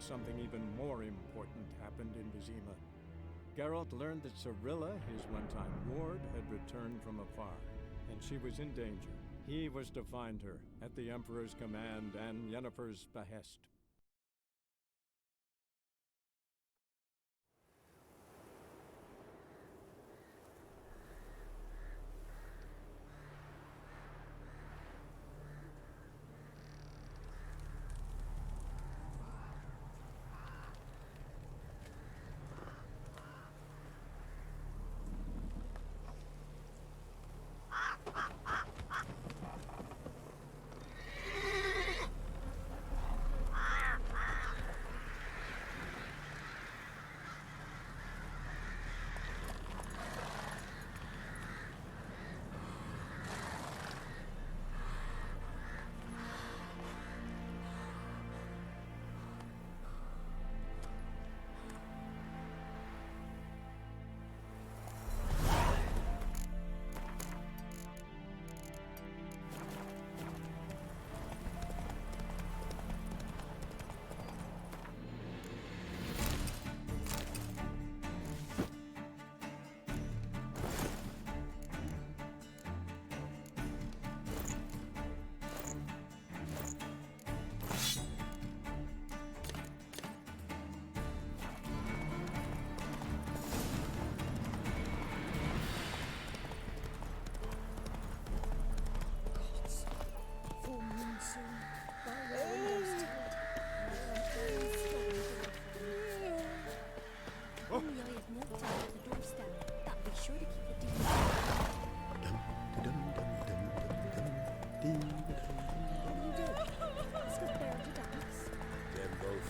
something even more important happened in Vizima. Geralt learned that Cirilla, his one-time ward, had returned from afar, and she was in danger. He was to find her, at the Emperor's command and Yennefer's behest.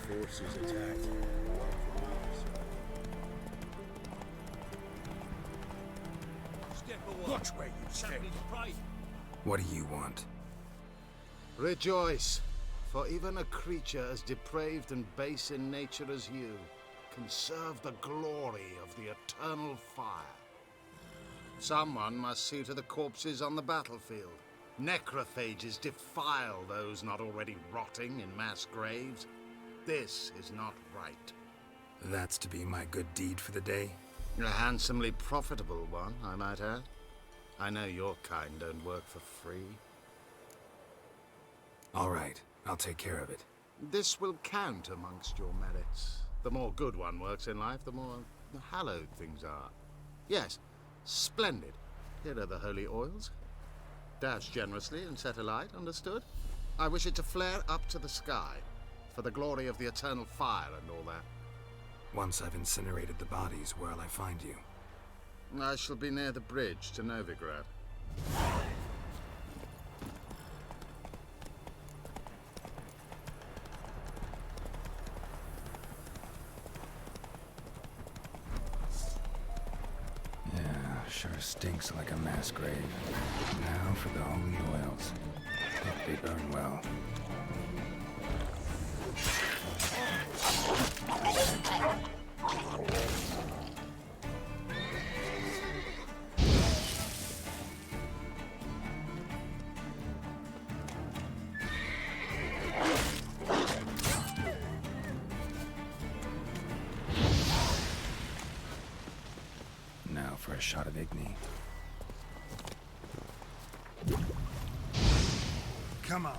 Forces attacked. Watch where you step. What do you want? Rejoice, for even a creature as depraved and base in nature as you can serve the glory of the eternal fire. Someone must see to the corpses on the battlefield. Necrophages defile those not already rotting in mass graves. This is not right. That's to be my good deed for the day? A handsomely profitable one, I might add. I know your kind don't work for free. All right, I'll take care of it. This will count amongst your merits. The more good one works in life, the more hallowed things are. Yes, splendid. Here are the holy oils. Dash generously and set alight, understood? I wish it to flare up to the sky, for the glory of the eternal fire and all that. Once I've incinerated the bodies, where'll I find you? I shall be near the bridge to Novigrad. Yeah, sure stinks like a mass grave. Now for the holy oils. Hope they burn well. Now for a shot of Igni. Come on.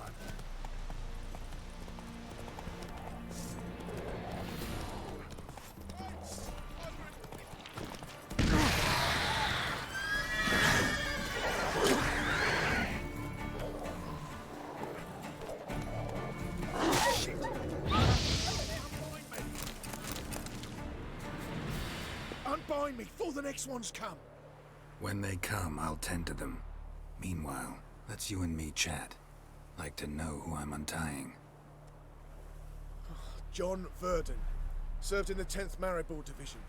Unbind me before the next ones come. When they come, I'll tend to them. Meanwhile, let's you and me chat. Like to know who I'm untying. John Verdon. Served in the 10th Maribor Division.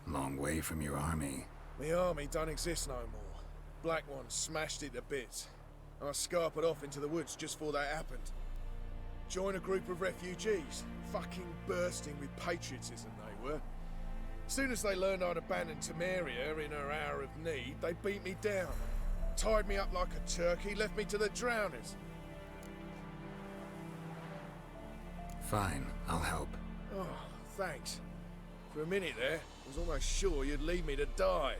Long way from your army. The army don't exist no more. Black Ones smashed it to bits. I scarpered off into the woods just before that happened. Joined a group of refugees. Fucking bursting with patriotism they were. Soon as they learned I'd abandoned Temeria in her hour of need, they beat me down. Tied me up like a turkey, left me to the drowners. Fine, I'll help. Oh, thanks. For a minute there, I was almost sure you'd leave me to die.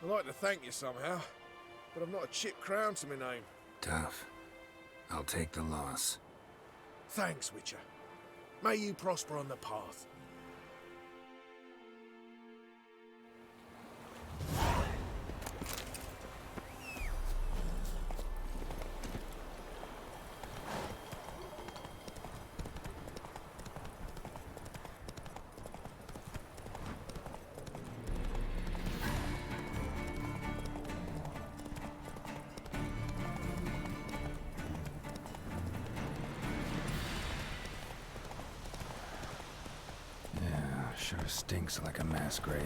I'd like to thank you somehow, but I've not a chipped crown to my name. Tough. I'll take the loss. Thanks, Witcher. May you prosper on the path. Sure stinks like a mass grave.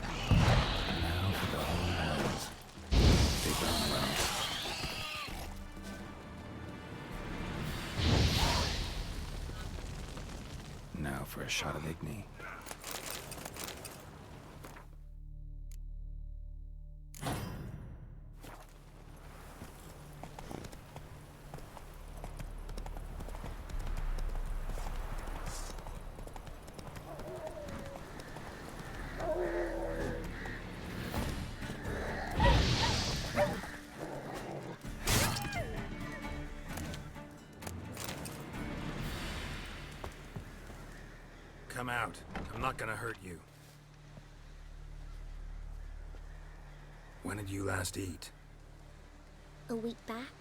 Now for the holy ones. They burn well. Now for a shot of Igni. Come out. I'm not gonna hurt you. When did you last eat? A week back.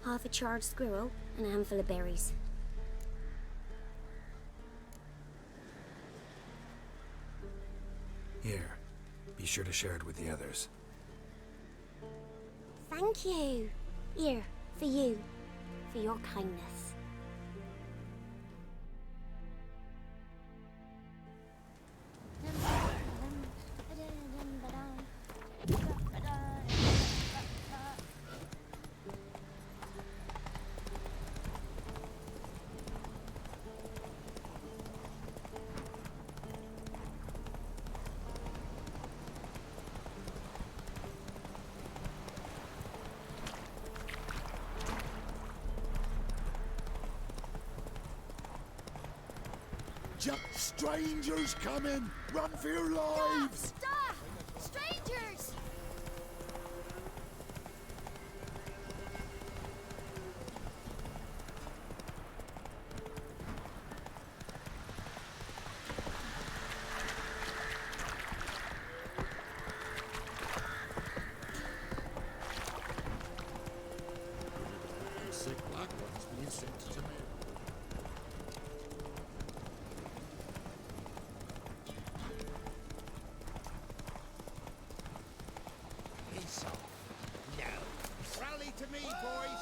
Half a charred squirrel and a handful of berries. Here. Be sure to share it with the others. Thank you. Here, for you. For your kindness. Strangers coming! Run for your lives! Stop! Strangers! Sick black ones being sent to me. Rally to me, boys!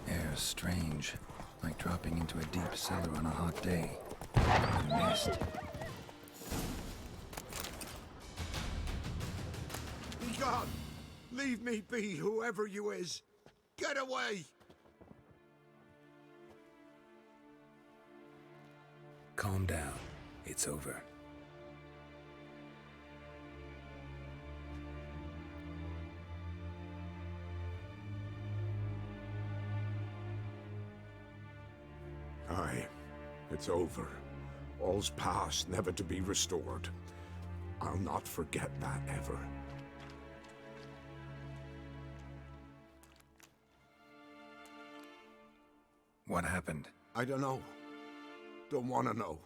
Air's strange, like dropping into a deep cellar on a hot day. The mist. Be gone! Leave me be, whoever you is! Get away! Calm down. It's over. Aye, it's over. All's past, never to be restored. I'll not forget that ever. What happened? I don't know. Don't want to know.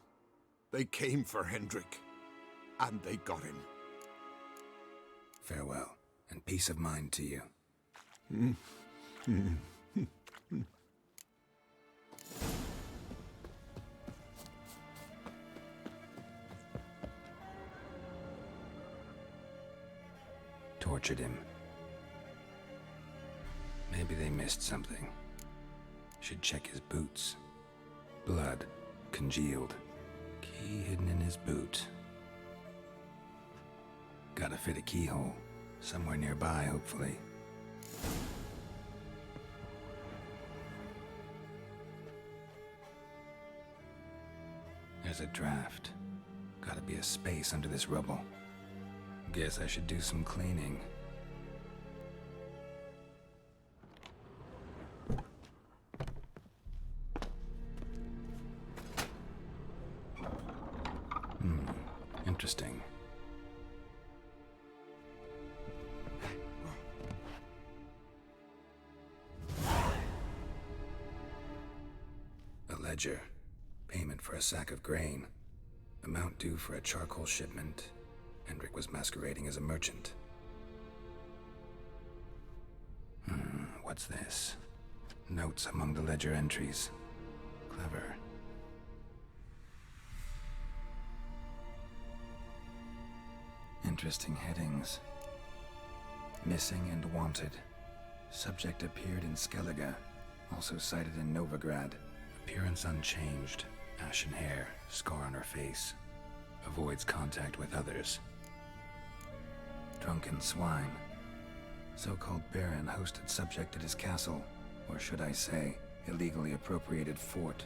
They came for Hendrik, and they got him. Farewell, and peace of mind to you. Tortured him. Maybe Maybe they missed something. Should check his boots. Blood, congealed. Key hidden in his boot. Gotta fit a keyhole. Somewhere nearby, hopefully. There's a draft. Gotta be a space under this rubble. Guess I should do some cleaning. Interesting. A ledger. Payment for a sack of grain. Amount due for a charcoal shipment. Hendrik was masquerading as a merchant. What's this? Notes among the ledger entries. Clever. Interesting headings. Missing and wanted. Subject appeared in Skellige. Also cited in Novigrad. Appearance unchanged. Ashen hair. Scar on her face. Avoids contact with others. Drunken swine. So-called Baron hosted subject at his castle. Or should I say, illegally appropriated fort.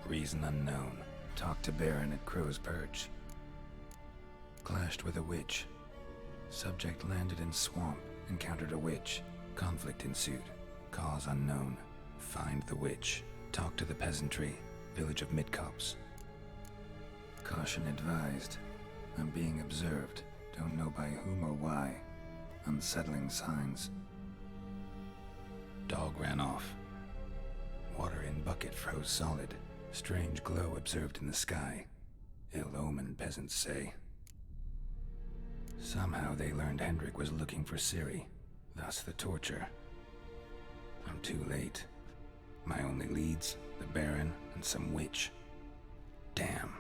Reason unknown. Talked to Baron at Crow's Perch. Clashed with a witch. Subject landed in swamp, encountered a witch. Conflict ensued. Cause unknown. Find the witch. Talk to the peasantry. Village of Midcopse. Caution advised. I'm being observed. Don't know by whom or why. Unsettling signs. Dog ran off. Water in bucket froze solid. Strange glow observed in the sky. Ill omen, peasants say. Somehow they learned Hendrik was looking for Ciri, thus the torture. I'm too late. My only leads, the Baron and some witch. Damn.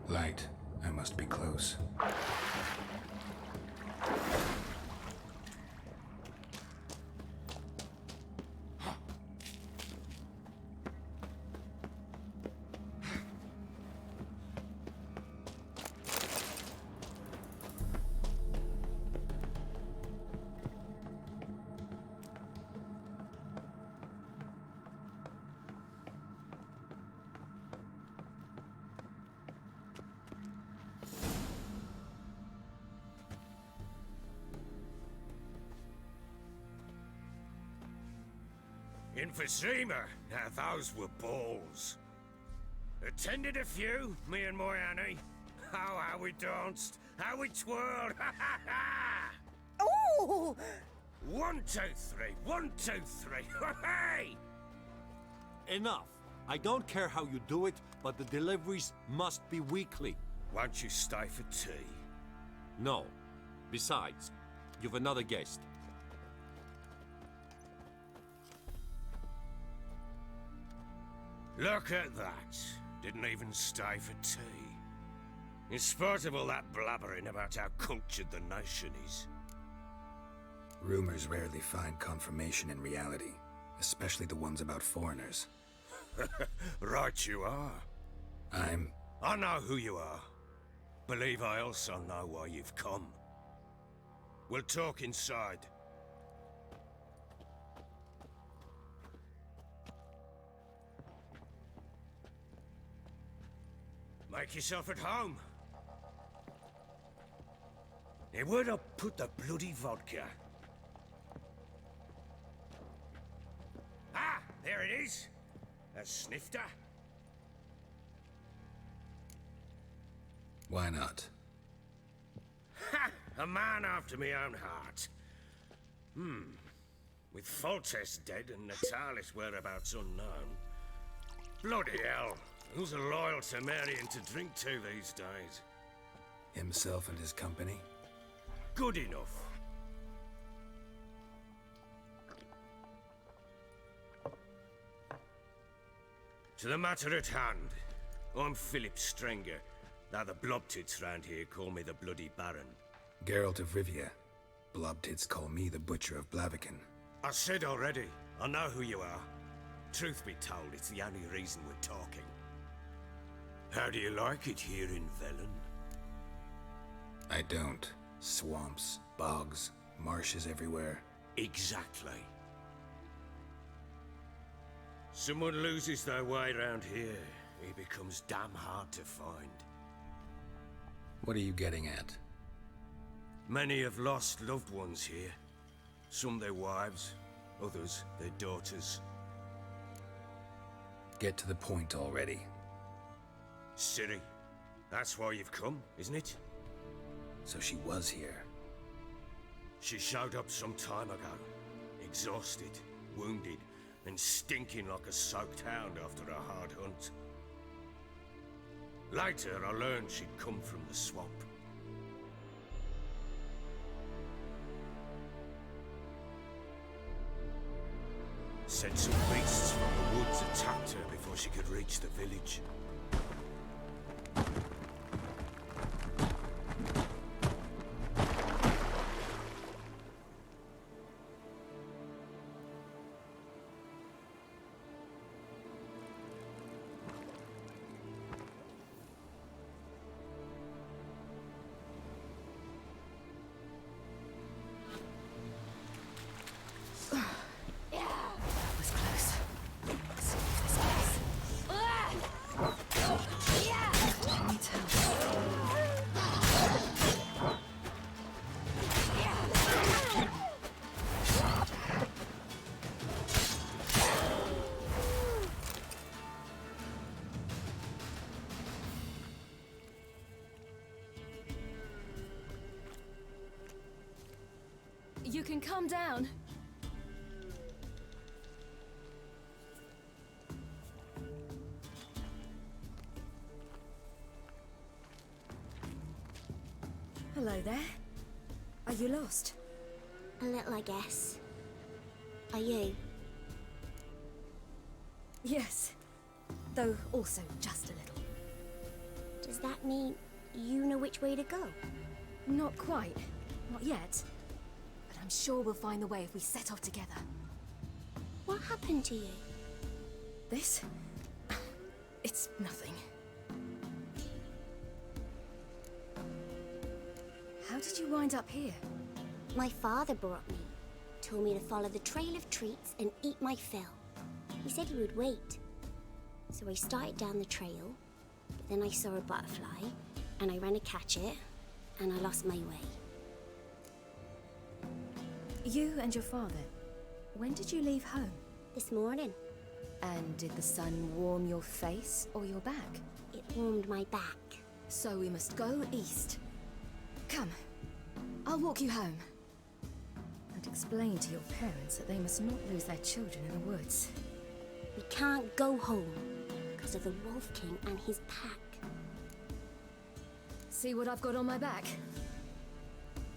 Light. I must be close. In Vizima, now those were balls. Attended a few, me and my Annie. Oh, how we danced, how we twirled, ha ha ha! Ooh! 1, 2, 3, 1, 2, 3, hey! Enough. I don't care how you do it, but the deliveries must be weekly. Won't you stay for tea? No. Besides, you've another guest. Look at that. Didn't even stay for tea. In spite of all that blabbering about how cultured the nation is. Rumors rarely find confirmation in reality, especially the ones about foreigners. Right you are. I know who you are. Believe I also know why you've come. We'll talk inside. Make yourself at home. Now, where'd I put the bloody vodka? Ah, there it is. A snifter. Why not? Ha! A man after my own heart. With Foltest dead and Natalis whereabouts unknown. Bloody hell. Who's loyal to marrying to drink to these days? Himself and his company? Good enough. To the matter at hand. I'm Philip Strenger, though the Blobtits round here call me the Bloody Baron. Geralt of Rivia. Blobtits call me the Butcher of Blaviken. I said already, I know who you are. Truth be told, it's the only reason we're talking. How do you like it here in Velen? I don't. Swamps, bogs, marshes everywhere. Exactly. Someone loses their way around here, he becomes damn hard to find. What are you getting at? Many have lost loved ones here. Some their wives, others their daughters. Get to the point already. Ciri, that's why you've come, isn't it? So she was here. She showed up some time ago, exhausted, wounded, and stinking like a soaked hound after a hard hunt. Later, I learned she'd come from the swamp. Said some beasts from the woods attacked her before she could reach the village. You can calm down. Hello there. Are you lost? A little, I guess. Are you? Yes. Though also just a little. Does that mean you know which way to go? Not quite. Not yet. But I'm sure we'll find the way if we set off together. What happened to you? This? It's nothing. How did you wind up here? My father brought me. Told me to follow the trail of treats and eat my fill. He said he would wait. So I started down the trail, but then I saw a butterfly, and I ran to catch it, and I lost my way. You and your father, when did you leave home? This morning. And did the sun warm your face or your back? It warmed my back. So we must go east. Come, I'll walk you home. And explain to your parents that they must not lose their children in the woods. We can't go home. because of the Wolf King and his pack. See what I've got on my back?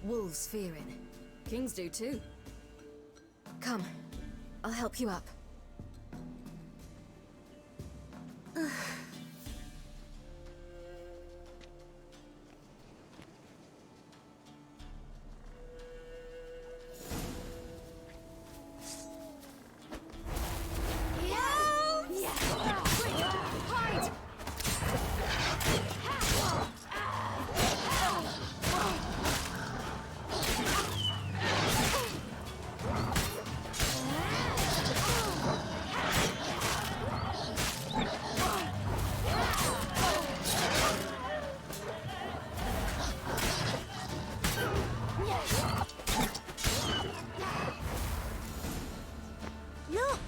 Wolves fear it. Kings do too. Come, I'll help you up. Look!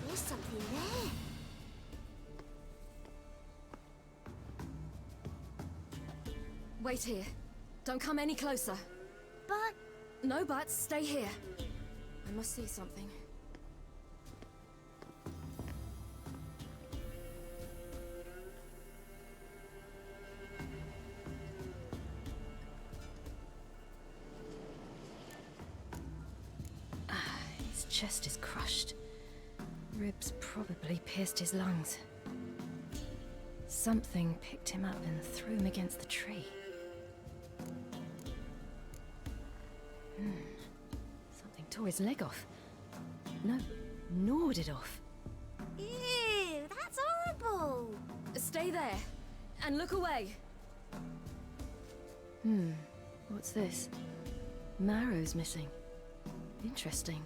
There's something there. Wait here. Don't come any closer. But... No buts, stay here. I must see something. His chest is crushed. Ribs probably pierced his lungs. Something picked him up and threw him against the tree. Something tore his leg off. No, gnawed it off. Ew, that's horrible! Stay there, and look away. What's this? Marrow's missing. Interesting.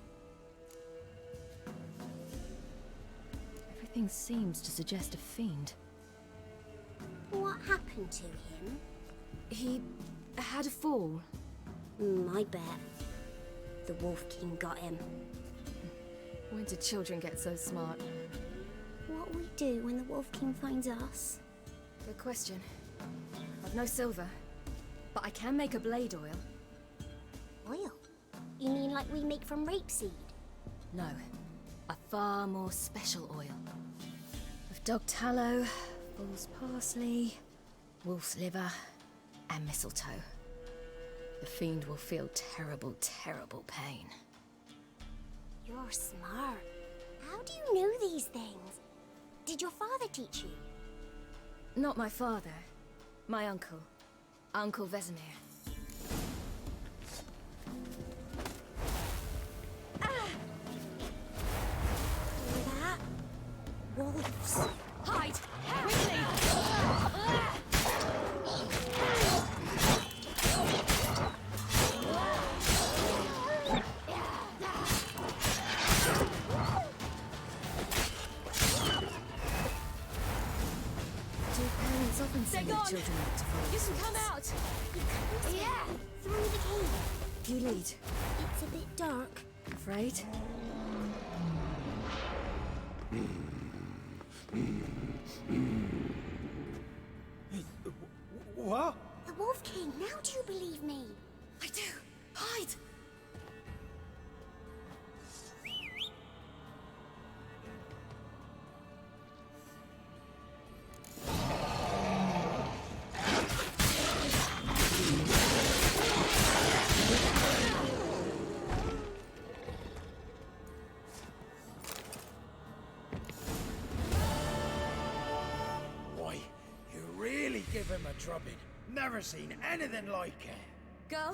Everything seems to suggest a fiend. What happened to him? He had a fall. I bet. The Wolf King got him. When did children get so smart? What we do when the Wolf King finds us? Good question. I've no silver, but I can make a blade oil. Oil? You mean like we make from rapeseed? No, a far more special oil. Of dog tallow, bull's parsley, wolf's liver, and mistletoe. The fiend will feel terrible, terrible pain. You're smart. How do you know these things? Did your father teach you? Not my father. My uncle. Uncle Vesemir. Hear that? Wolves. Hide! Quickly! Do parents often send their children out to follow? You can come out! Yeah! Through the cave. You lead. It's a bit dark. Afraid? What? The Wolf King, now do you believe me? I do! Hide! Why, you really give him a drubbing. Never seen anything like it. Girl,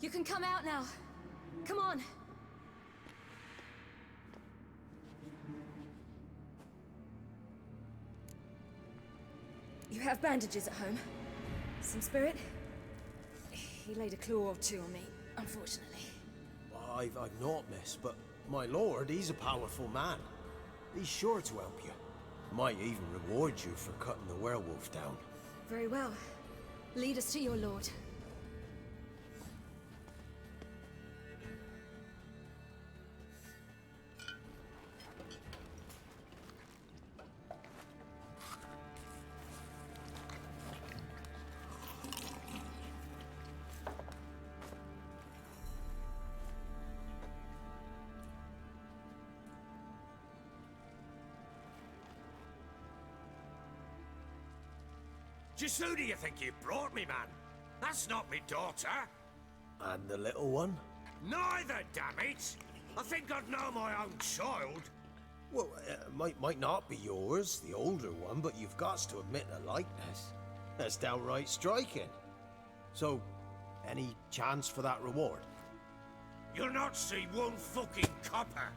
you can come out now. Come on. You have bandages at home? Some spirit? He laid a claw or two on me, unfortunately. I've not, miss, but my lord, he's a powerful man. He's sure to help you. Might even reward you for cutting the werewolf down. Very well. Lead us to your lord. Just who do you think you brought me, man? That's not me daughter. And the little one? Neither, damn it! I think I'd know my own child. Well, might not be yours, the older one, but you've got to admit a likeness. That's downright striking. So, any chance for that reward? You'll not see one fucking copper.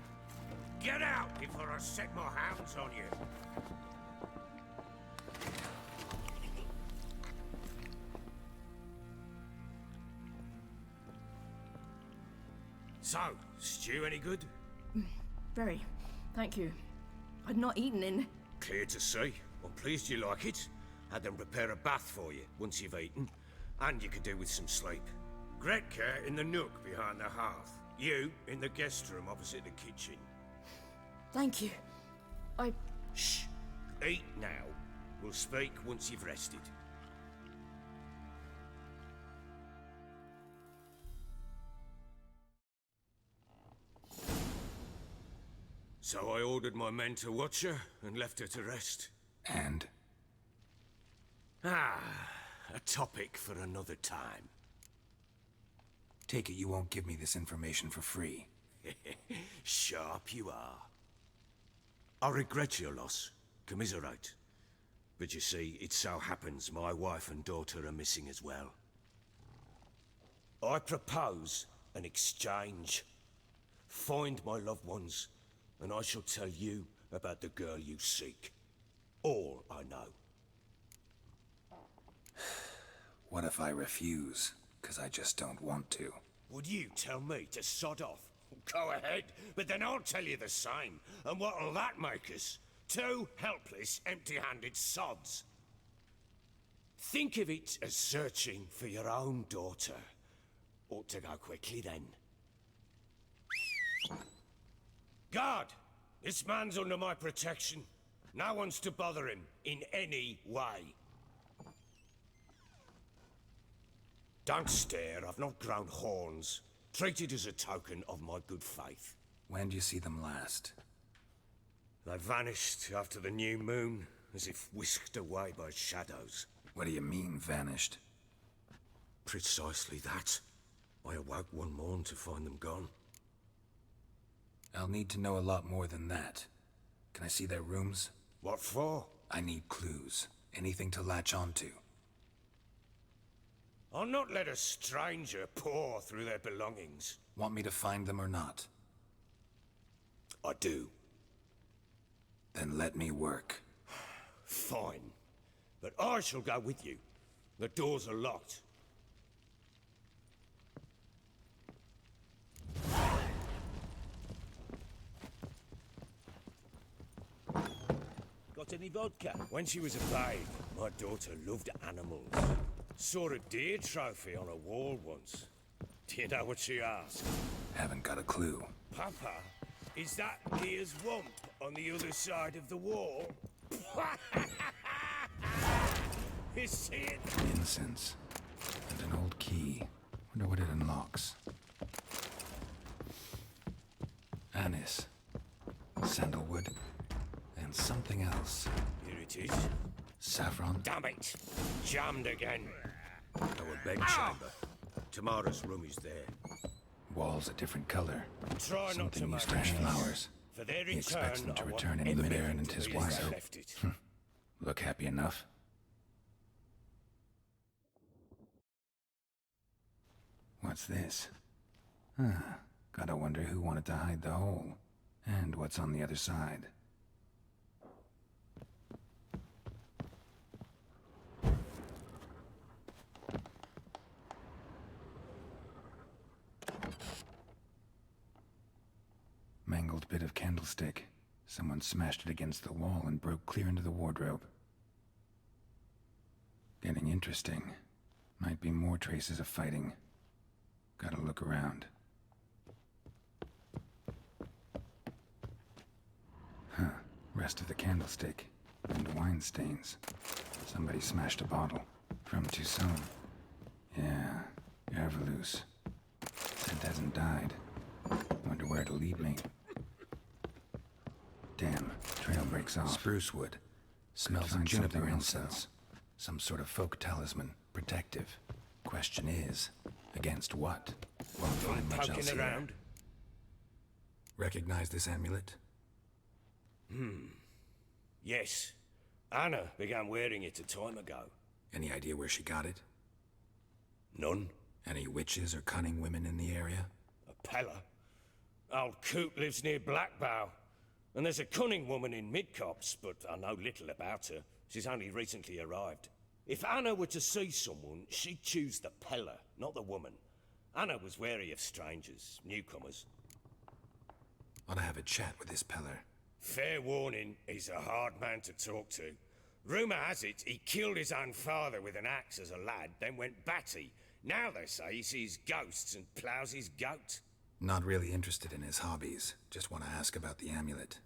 Get out before I set my hounds on you. So, stew any good? Very. Thank you. I'd not eaten in... Clear to see. I'm pleased you like it. Had them prepare a bath for you once you've eaten. And you could do with some sleep. Gretka in the nook behind the hearth. You in the guest room opposite the kitchen. Thank you. Shh. Eat now. We'll speak once you've rested. So I ordered my men to watch her and left her to rest. And? A topic for another time. Take it you won't give me this information for free. Sharp you are. I regret your loss. Commiserate. But you see, it so happens my wife and daughter are missing as well. I propose an exchange. Find my loved ones, and I shall tell you about the girl you seek. All I know. What if I refuse? 'Cause I just don't want to. Would you tell me to sod off? Go ahead, but then I'll tell you the same. And what'll that make us? Two helpless, empty-handed sods. Think of it as searching for your own daughter. Ought to go quickly then. Guard! This man's under my protection. No one's to bother him in any way. Don't stare, I've not grown horns. Treat it as a token of my good faith. When do you see them last? They vanished after the new moon, as if whisked away by shadows. What do you mean, vanished? Precisely that. I awoke one morn to find them gone. I'll need to know a lot more than that. Can I see their rooms? What for? I need clues. Anything to latch onto. I'll not let a stranger pore through their belongings. Want me to find them or not? I do. Then let me work. Fine. But I shall go with you. The doors are locked. Got any vodka? When she was a babe, my daughter loved animals. Saw a deer trophy on a wall once. Do you know what she asked? Haven't got a clue. Papa, is that deer's wump on the other side of the wall? You see it? Incense. And an old key. Wonder what it unlocks. Anise. Sandalwood. And something else. Here it is. Saffron. Damn it! Jammed again. Our bedchamber. Tamara's room is there. Walls a different color. Try not to Something make used to hang a fuss. flowers. For their He expects them to I want return any the Baron and everything his to be as wife. I left it. Look happy enough. What's this? Gotta wonder who wanted to hide the hole. And what's on the other side. Mangled bit of candlestick. Someone smashed it against the wall and broke clear into the wardrobe. Getting interesting. Might be more traces of fighting. Gotta look around. Rest of the candlestick. And wine stains. Somebody smashed a bottle. From Toussaint. Yeah, Ervelus. Scent hasn't died. Wonder where it'll lead me. Damn, trail breaks off. Spruce wood. Smells like juniper incense. Some sort of folk talisman, protective. Question is, against what? Won't find much else here. Around? Recognize this amulet? Yes. Anna began wearing it a time ago. Any idea where she got it? None. Any witches or cunning women in the area? A Pella. Old Coot lives near Blackbow. And there's a cunning woman in Midcopse, but I know little about her. She's only recently arrived. If Anna were to see someone, she'd choose the Pella, not the woman. Anna was wary of strangers, newcomers. Ought to have a chat with this Peller. Fair warning, he's a hard man to talk to. Rumour has it he killed his own father with an axe as a lad, then went batty. Now they say he sees ghosts and ploughs his goat. Not really interested in his hobbies. Just want to ask about the amulet.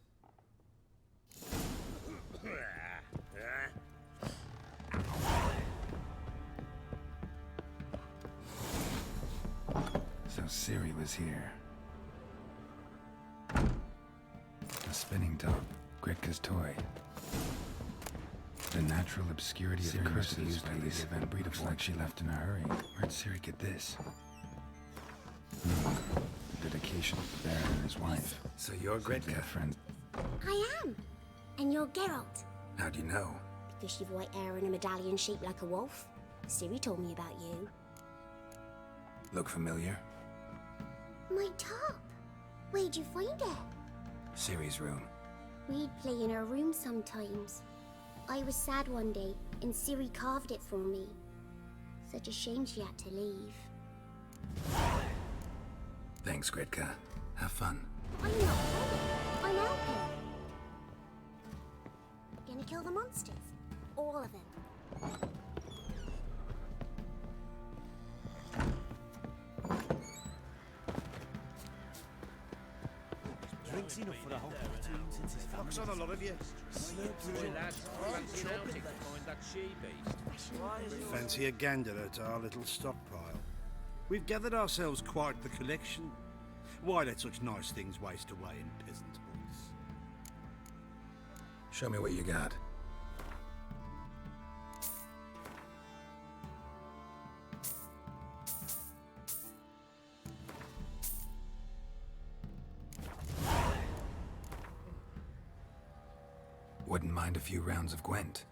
So Ciri was here. A spinning top, Gritka's toy. The natural obscurity of curses used by the event looks like she left in a hurry. Where'd Ciri get this? The dedication of the Baron and his wife. So you're Gritka, friend. I am. And you're Geralt. How do you know? Because you've white hair and a medallion shaped like a wolf. Ciri told me about you. Look familiar? My top. Where'd you find it? Ciri's room. We'd play in her room sometimes. I was sad one day, and Ciri carved it for me. Such a shame she had to leave. Thanks, Gritka. Have fun. I'm not ready. I'm helping. Gonna kill the monsters. All of them. Drinks enough for the whole platoon since his Fuck's on a lot of you. Fancy a gander at our little stockpile. We've gathered ourselves quite the collection. Why let such nice things waste away in peasant hoods? Show me what you got. Wouldn't mind a few rounds of Gwent.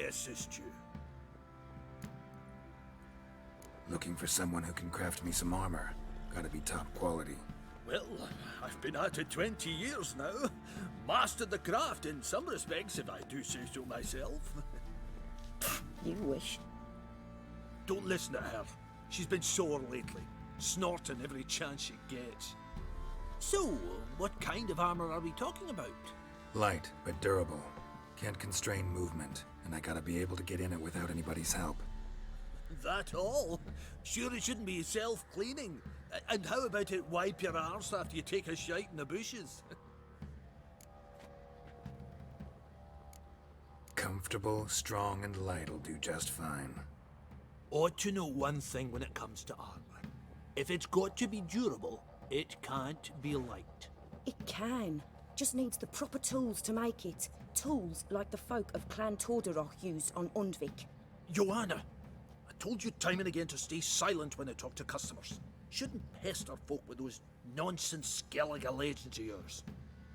assist you? Looking for someone who can craft me some armor. Gotta be top quality. Well, I've been at it 20 years now. Mastered the craft in some respects, if I do say so myself. You wish. Don't listen to her. She's been sore lately, snorting every chance she gets. So, what kind of armor are we talking about? Light, but durable. Can't constrain movement, and I gotta be able to get in it without anybody's help. That all? Sure it shouldn't be self-cleaning. And how about it wipe your arse after you take a shite in the bushes? Comfortable, strong, and light'll do just fine. Ought to know one thing when it comes to armor. If it's got to be durable, it can't be light. It can. Just needs the proper tools to make it. Tools like the folk of Clan Torderoch used on Undvik. Joanna, I told you time and again to stay silent when I talk to customers. Shouldn't pester folk with those nonsense Skellige legends of yours.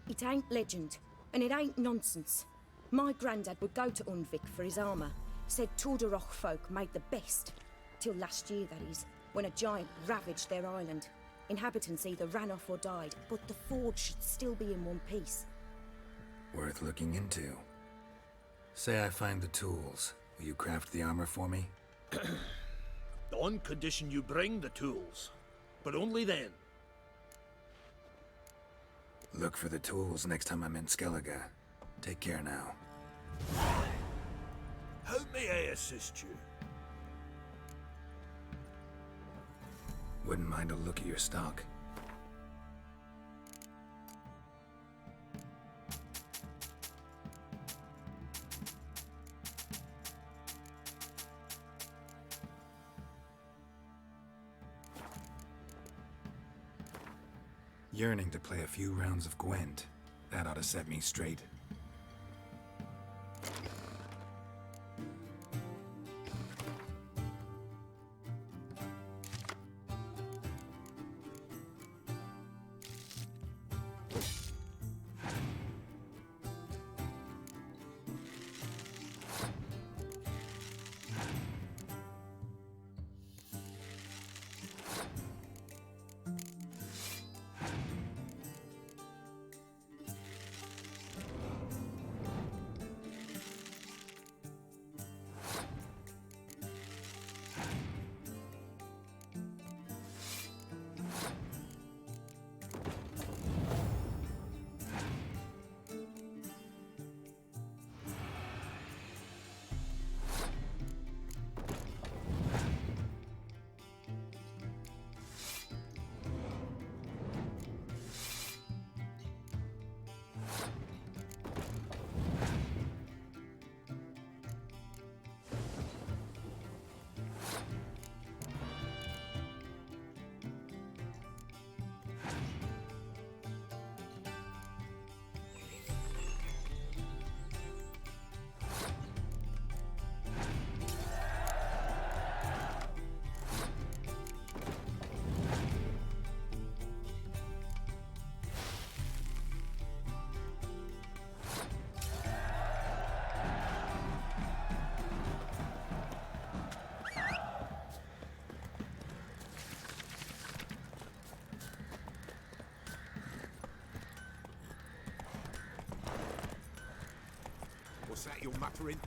It ain't legend, and it ain't nonsense. My granddad would go to Undvik for his armour. Said Torderoch folk made the best. Till last year, that is, when a giant ravaged their island. Inhabitants either ran off or died, but the forge should still be in one piece. Worth looking into. Say I find the tools. Will you craft the armor for me? On condition you bring the tools. But only then. Look for the tools next time I'm in Skellige. Take care now. How may I assist you? Wouldn't mind a look at your stock. Yearning to play a few rounds of Gwent. That ought to set me straight. What's that you're muttering?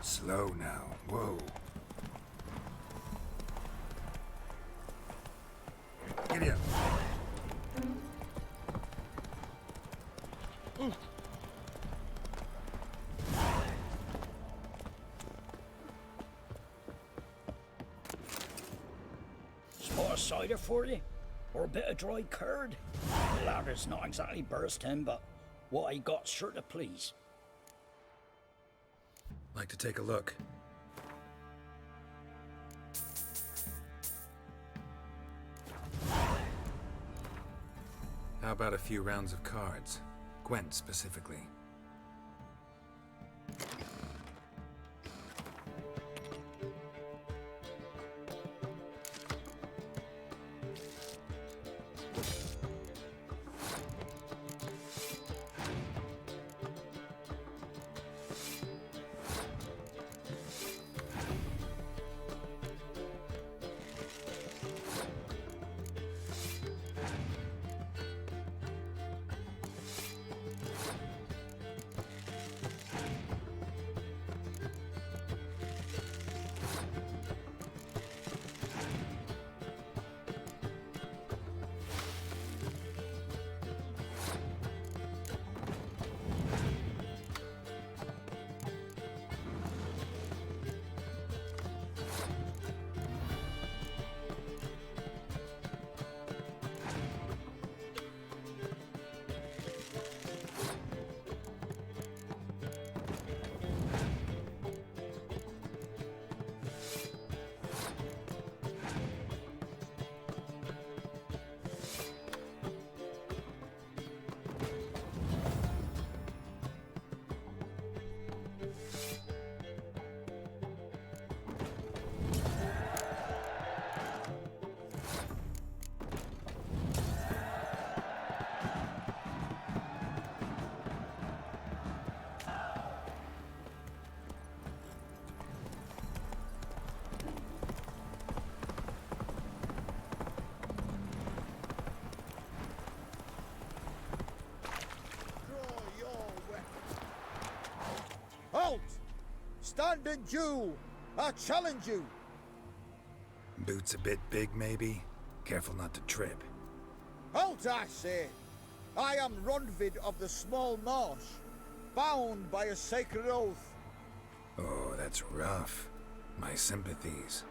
Slow now. Whoa. Giddy up. Spot of cider for you? Or a bit of dry curd? The latter's not exactly bursting, but what I got sure to please. Like to take a look. How about a few rounds of cards? Gwent specifically. stand in due. I challenge you. Boots a bit big, maybe? Careful not to trip. Halt, I say! I am Ronvid of the Small Marsh, bound by a sacred oath. Oh, that's rough. My sympathies.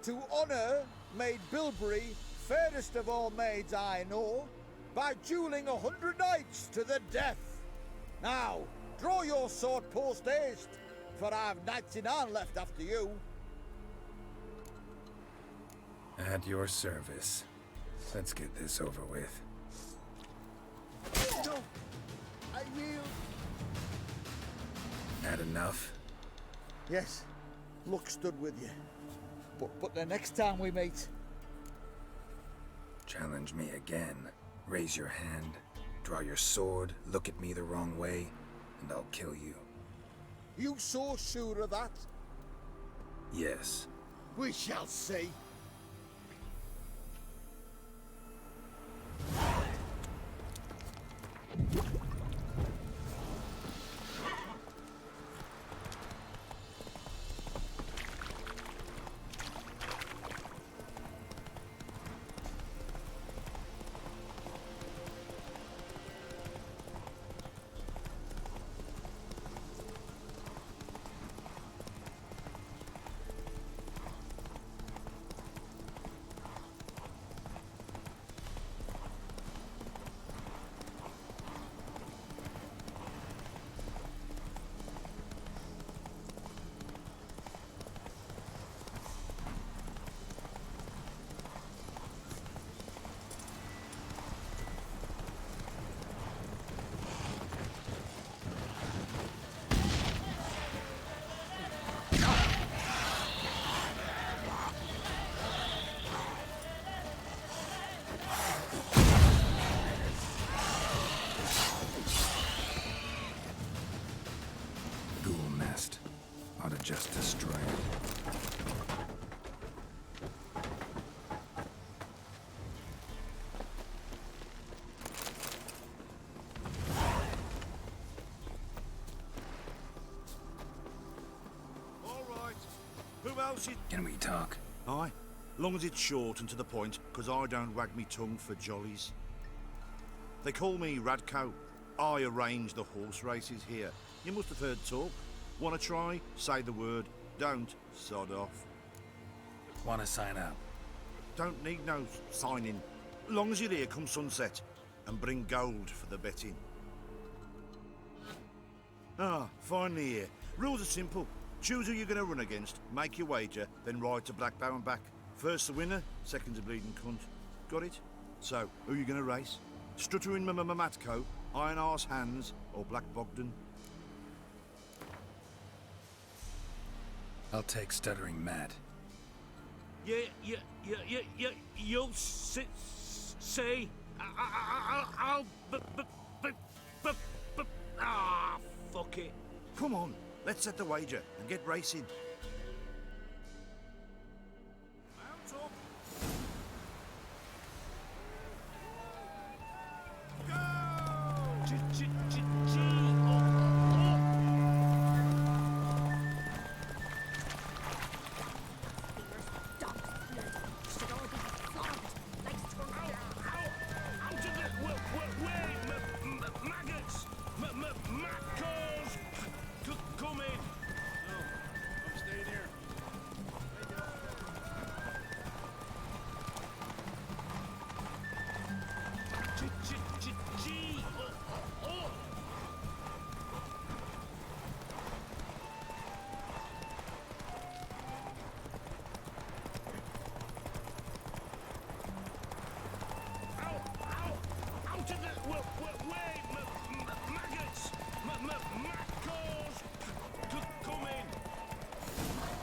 To honour Maid Bilberry, fairest of all maids I know, by duelling 100 knights to the death. Now, draw your sword post haste, for I've knights in hand left after you. At your service. Let's get this over with. No, I yield. Had enough? Yes, luck stood with you. But the next time we meet... Challenge me again. Raise your hand, draw your sword, look at me the wrong way, and I'll kill you. You so sure of that? Yes. We shall see. Just destroy it. All right. Who else is... Can we talk? Aye. Long as it's short and to the point, because I don't wag me tongue for jollies. They call me Radko. I arrange the horse races here. You must have heard talk. Want to try? Say the word. Don't, sod off. Want to sign up? Don't need no signing. Long as you're here come sunset. And bring gold for the betting. Ah, finally here. Rules are simple. Choose who you're going to run against, make your wager, then ride to Blackbow and back. First the winner, second's a bleeding cunt. Got it? So, who you going to race? Stuttering Matko, Iron Arse Hands, or Black Bogdan? I'll take Stuttering Matt. You'll say... I'll... fuck it. Come on, let's set the wager and get racing. Mount up.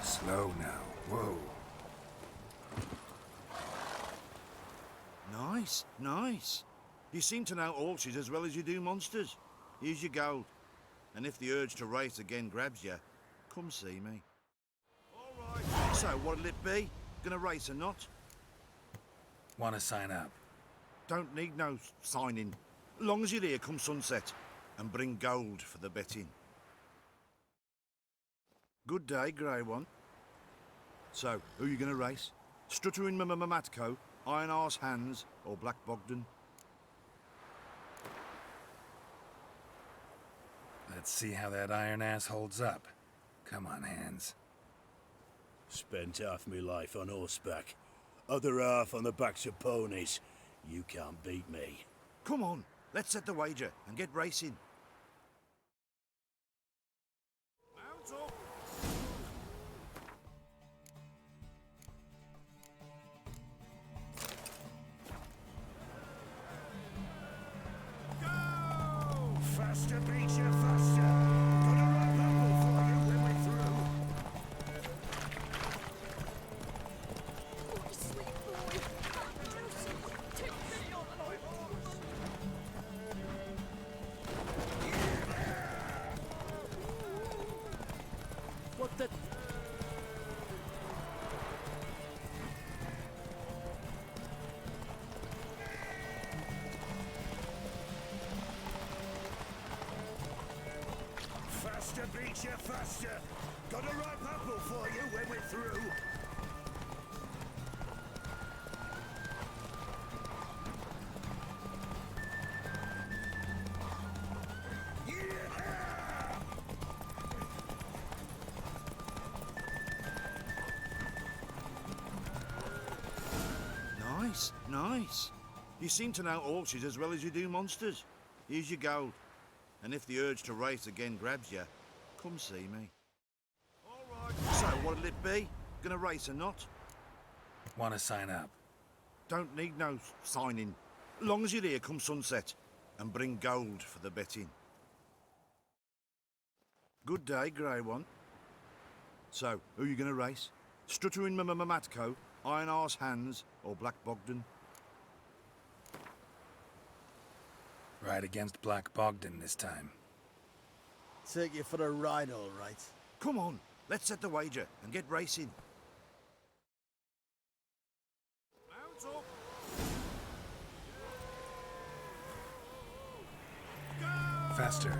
Slow now. Whoa. Nice, nice. You seem to know horses as well as you do monsters. Here's your gold. And if the urge to race again grabs you, come see me. All right. So, what'll it be? Gonna race or not? Want to sign up? Don't need no signing. Long as you're here come sunset. And bring gold for the betting. Good day, Grey One. So, who you gonna race? Struttering Matco, Iron Arse Hands, or Black Bogdan? Let's see how that iron ass holds up. Come on, Hands. Spent half my life on horseback, other half on the backs of ponies. You can't beat me. Come on, let's set the wager and get racing. Mount up! Faster, Beecher, faster! Got a right bubble for you when we're through. Oh, sweet boy. Have mercy. Take me on an What the... Faster, Beecher, faster! Got a ripe apple for you when we're through. Nice, nice. You seem to know horses as well as you do monsters. Here's your gold. And if the urge to race again grabs you, come see me. All right. So what'll it be? Gonna race or not? Want to sign up? Don't need no signing. Long as you're here come sunset. And bring gold for the betting. Good day, Grey One. So, who you gonna race? Struttering Matco, Iron Arse Hands, or Black Bogdan? Ride against Black Bogdan this time. Take you for the ride, all right. Come on, let's set the wager and get racing. Mount up! Go! Faster.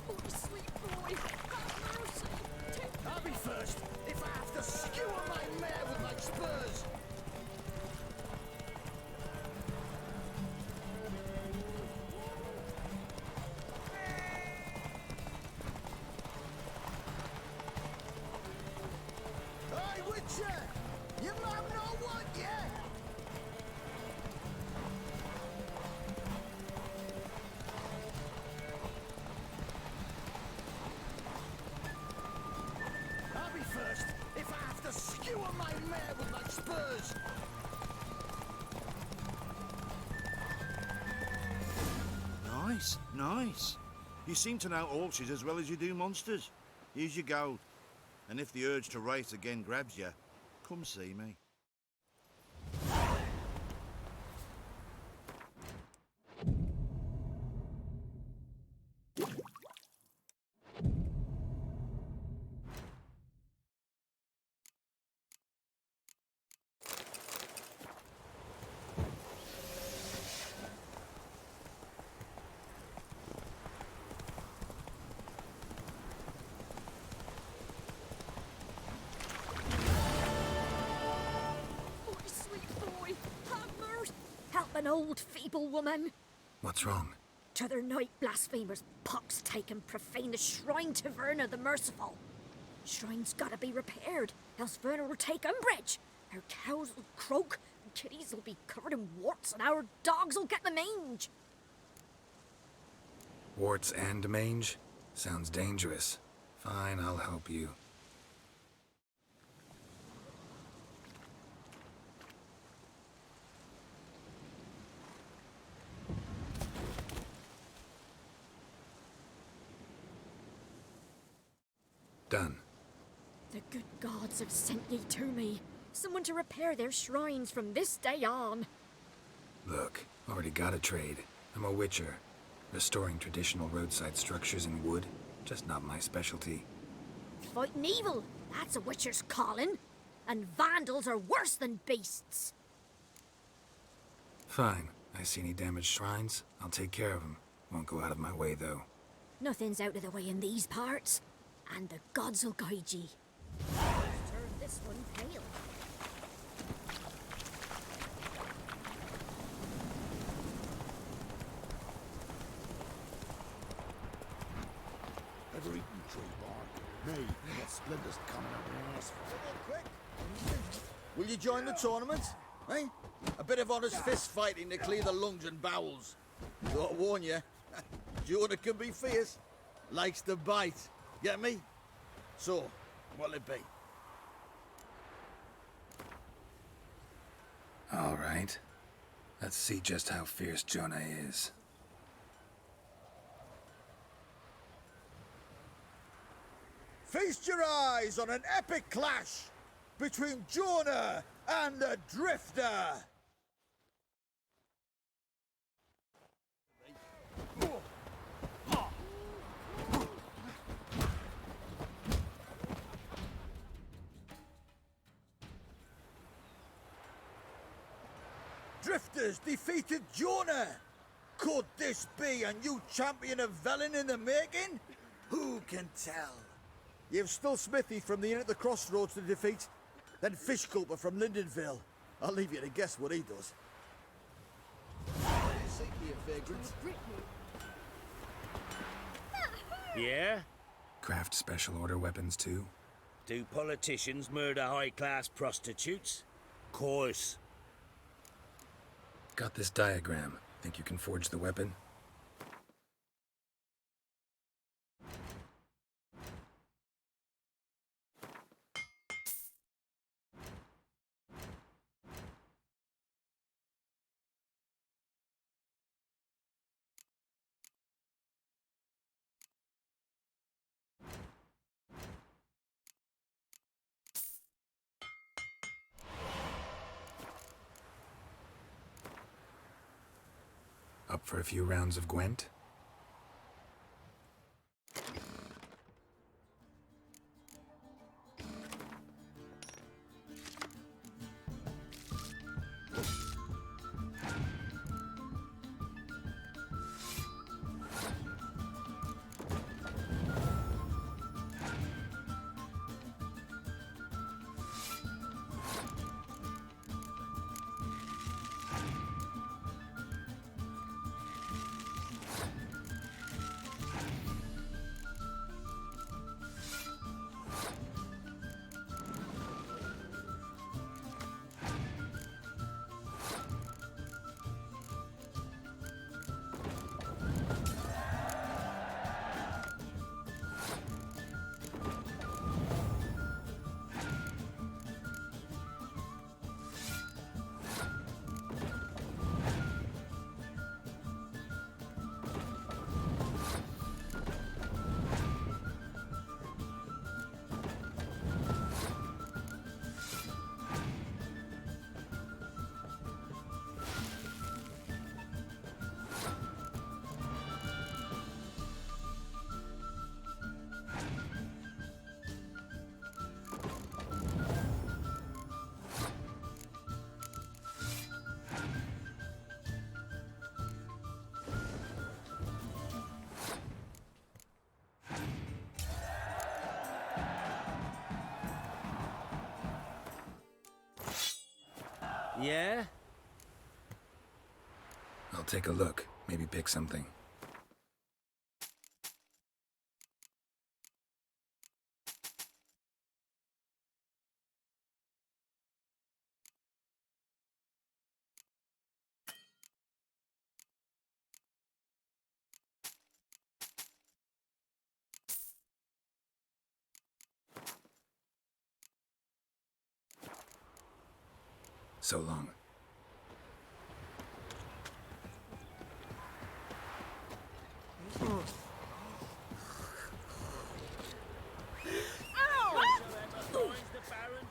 Oh, sweet boy. Have mercy. Take I'll be first if I have to skewer my mare with my spurs. Hey, Witcher! You might know what yet? I'll be first if I have to skewer my mare with my spurs. Nice, nice. You seem to know horses as well as you do monsters. Here's your gold. And if the urge to race again grabs you, come see me. Oh, sweet boy. Have mercy. Help an old feeble woman. What's wrong? T'other night blasphemers pox take and profane the shrine to Verna the Merciful. Shrine's gotta be repaired, else Verna will take umbrage. Our cows will croak, and kitties will be covered in warts, and our dogs will get the mange. Warts and mange? Sounds dangerous. Fine, I'll help you. Done. The good gods have sent ye to me. Someone to repair their shrines from this day on. Look, already got a trade. I'm a witcher. Restoring traditional roadside structures in wood, just not my specialty. Fighting evil, that's a witcher's calling. And vandals are worse than beasts. Fine, I see any damaged shrines, I'll take care of them. Won't go out of my way, though. Nothing's out of the way in these parts, and the gods will guide ye. Turn this one pale. Ever eaten tree bark? Mate, that splinter's coming up your ass. Quick! Will you join the tournament? Eh? A bit of honest fist fighting to clear the lungs and bowels. Though I warn you, Jonah can be fierce. Likes to bite. Get me? So, what'll it be? All right. Let's see just how fierce Jonah is. Feast your eyes on an epic clash between Jonah and the Drifter! Drifters defeated Jonah! Could this be a new champion of Velen in the making? Who can tell? You've still Smithy from the inn at the crossroads to defeat, then Fishculper from Lindenville. I'll leave you to guess what he does. Yeah? Craft special order weapons, too? Do politicians murder high-class prostitutes? Course. Got this diagram. Think you can forge the weapon? Up for a few rounds of Gwent? Yeah? I'll take a look. Maybe pick something. So long.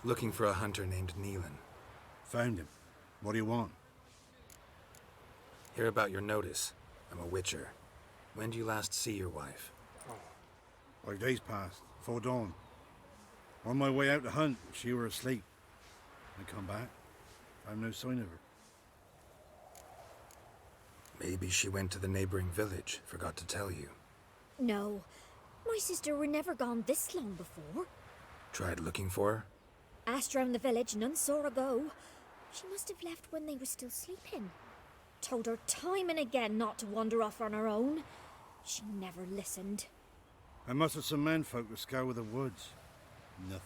Looking for a hunter named Neelan. Found him. What do you want? Hear about your notice. I'm a witcher. When do you last see your wife? 5 days passed, before dawn. On my way out to hunt, she were asleep. I come back, found no sign of her. Maybe she went to the neighboring village, forgot to tell you. No, my sister were never gone this long before. Tried looking for her? Asked round the village, none saw her go. She must have left when they were still sleeping. Told her time and again not to wander off on her own. She never listened. I must have some menfolk to scour the woods. Nothing.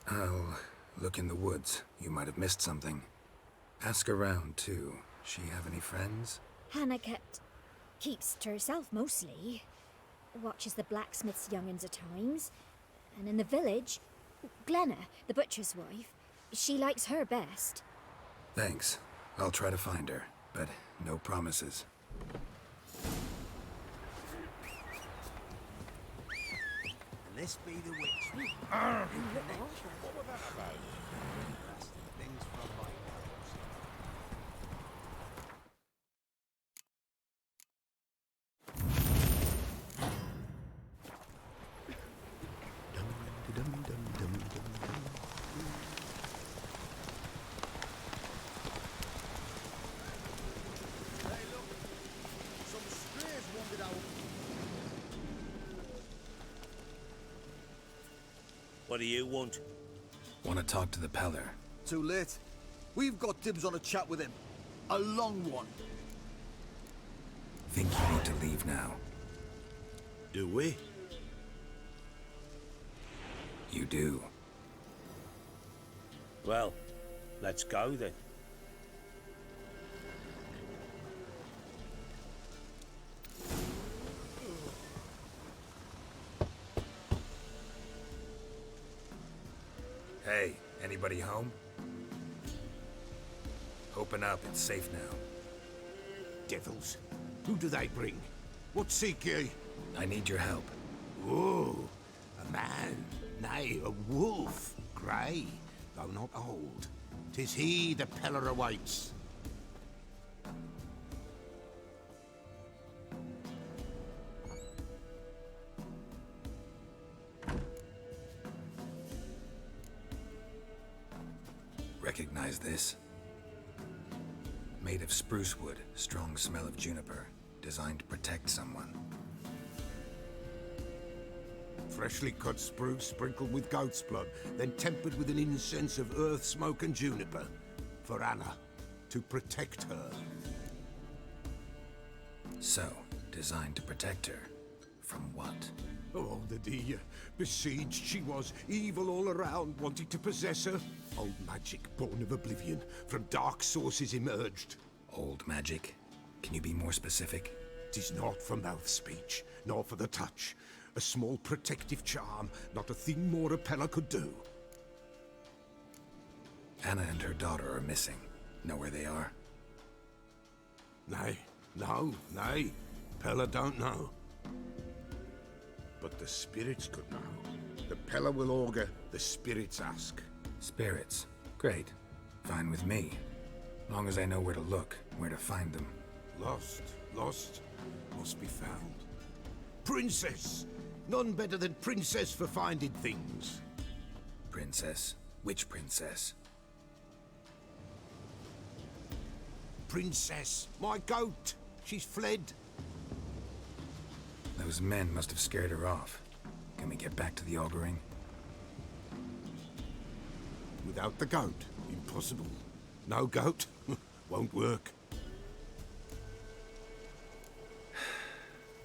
I'll look in the woods. You might have missed something. Ask around, too. She have any friends? Hannah keeps to herself mostly. Watches the blacksmith's young'uns at times. And in the village, Glenna, the butcher's wife, she likes her best. Thanks. I'll try to find her, but no promises. This be the witch. Look What was that about? That's the things from my nose. Hey, look. Some strays wandered out. What do you want? Want to talk to the Peller. Too late. We've got dibs on a chat with him. A long one. Think you need to leave now. Do we? You do. Well, let's go then. Hey, anybody home? Open up, it's safe now. Devils. Who do they bring? What seek ye? I need your help. Oh, a man. Nay, a wolf. Grey, though not old. 'Tis he the Peller awaits. Recognize this? Made of spruce wood, strong smell of juniper, designed to protect someone. Freshly cut spruce sprinkled with goat's blood, then tempered with an incense of earth, smoke, and juniper. For Anna, to protect her. So, designed to protect her. From what? Oh, the dear. Besieged she was, evil all around, wanting to possess her. Old magic, born of oblivion, from dark sources emerged. Old magic? Can you be more specific? 'Tis not for mouth speech, nor for the touch. A small protective charm, not a thing more a Peller could do. Anna and her daughter are missing. Know where they are? Nay, no, nay. Peller don't know. But the spirits could know. The Peller will augur, the spirits ask. Spirits. Great. Fine with me. Long as I know where to look, where to find them. Lost, must be found. Princess! None better than Princess for finding things. Princess? Which princess? Princess, my goat! She's fled. Those men must have scared her off. Can we get back to the auguring? Without the goat, impossible. No goat, won't work.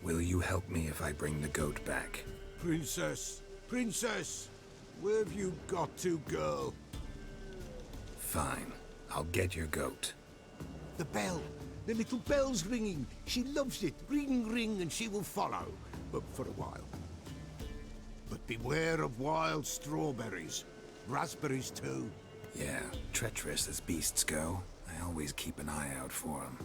Will you help me if I bring the goat back? Princess, princess! Where have you got to, girl? Fine. I'll get your goat. The bell! The little bell's ringing. She loves it. Ring, ring, and she will follow. But for a while. But beware of wild strawberries. Raspberries, too. Yeah, treacherous as beasts go. I always keep an eye out for them.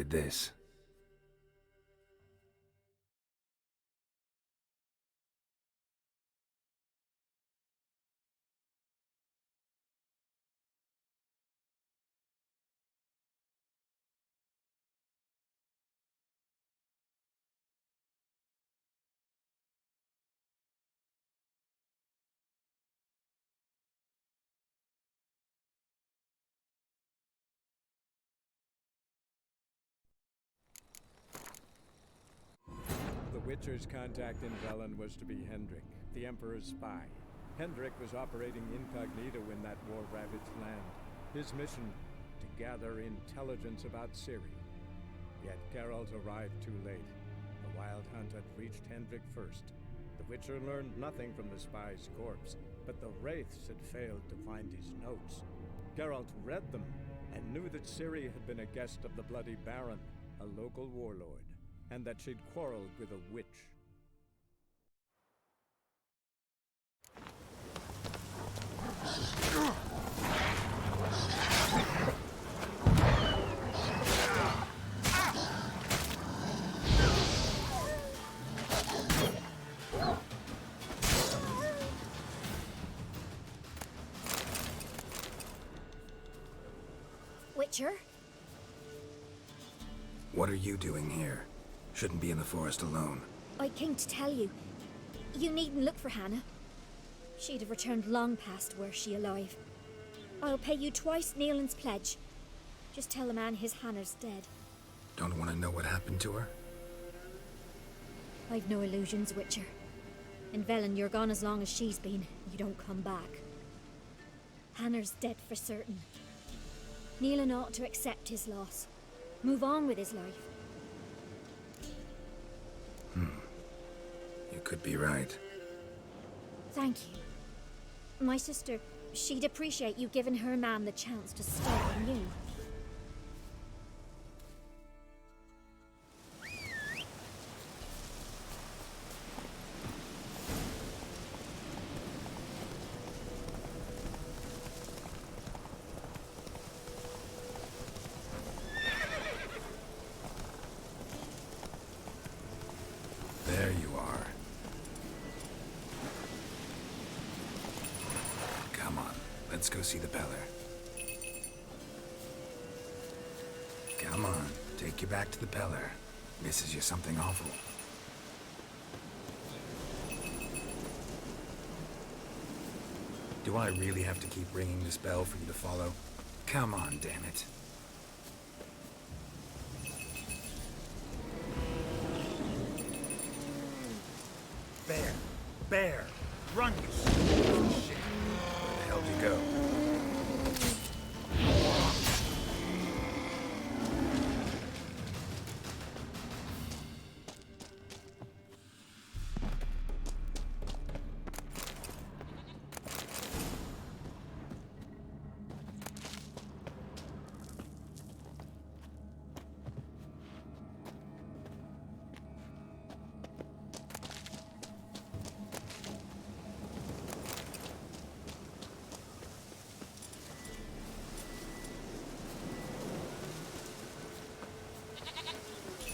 did this. The Witcher's contact in Velen was to be Hendrik, the Emperor's spy. Hendrik was operating incognito in that war-ravaged land. His mission, to gather intelligence about Ciri. Yet Geralt arrived too late. The Wild Hunt had reached Hendrik first. The Witcher learned nothing from the spy's corpse, but the Wraiths had failed to find his notes. Geralt read them and knew that Ciri had been a guest of the Bloody Baron, a local warlord, and that she'd quarreled with a witch. Witcher? What are you doing here? Shouldn't be in the forest alone. I came to tell you. You needn't look for Hannah. She'd have returned long past were she alive. I'll pay you twice Nealon's pledge. Just tell the man his Hannah's dead. Don't want to know what happened to her? I've no illusions, Witcher. In Velen, you're gone as long as she's been. You don't come back. Hannah's dead for certain. Nealon ought to accept his loss. Move on with his life. You could be right. Thank you. My sister, she'd appreciate you giving her man the chance to start anew. There you are. Come on, let's go see the Peller. Come on, take you back to the Peller. Misses you something awful. Do I really have to keep ringing this bell for you to follow? Come on, damn it. Bear! Run, you son of shit! Where the hell did you go?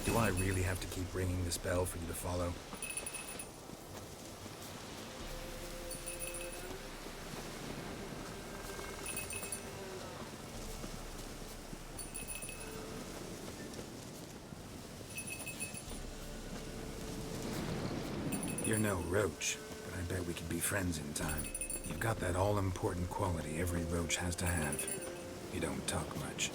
Do I really have to keep ringing this bell for you to follow? You're no roach, but I bet we could be friends in time. You've got that all-important quality every roach has to have. You don't talk much.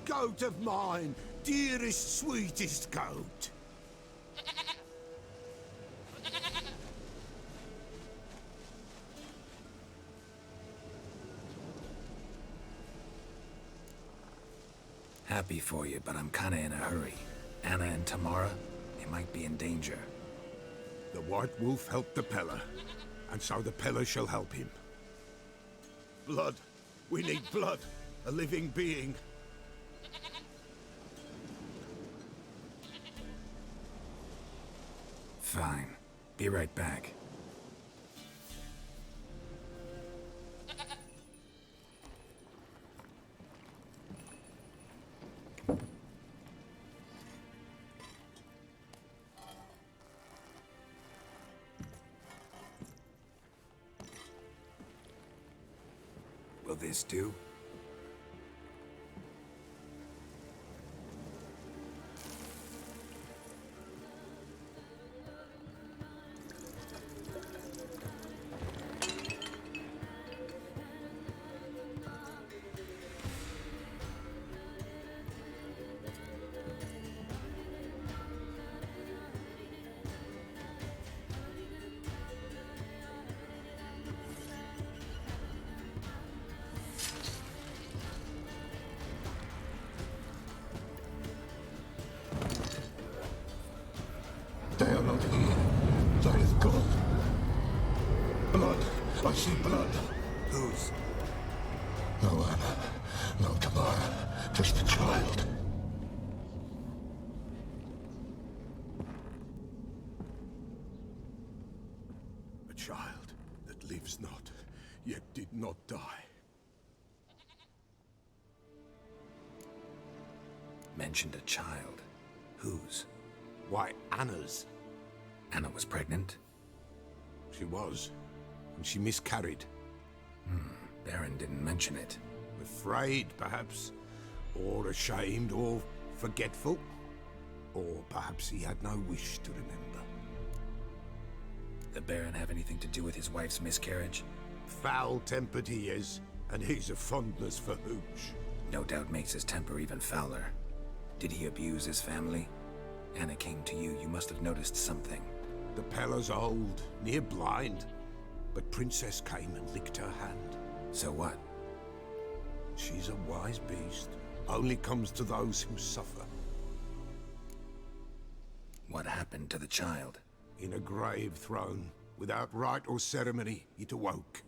Goat of mine, dearest, sweetest goat. Happy for you, but I'm kinda in a hurry. Anna and Tamara, they might be in danger. The White Wolf helped the Peller, and so the Peller shall help him. Blood. We need blood. A living being. Fine. Be right back. Will this do? They are not here. That is God. Blood. I see blood. Whose? No Anna. No Kamara. Just the child. A child that lives not, yet did not die. Mentioned a child. Whose? Why, Anna's. Anna was pregnant? She was. And she miscarried. Baron didn't mention it. Afraid, perhaps. Or ashamed, or forgetful. Or perhaps he had no wish to remember. The Baron have anything to do with his wife's miscarriage? Foul-tempered he is, and he's a fondness for hooch. No doubt makes his temper even fouler. Did he abuse his family? Anna came to you. You must have noticed something. The Pella's old, near blind. But Princess came and licked her hand. So what? She's a wise beast. Only comes to those who suffer. What happened to the child? In a grave thrown. Without rite or ceremony, it awoke.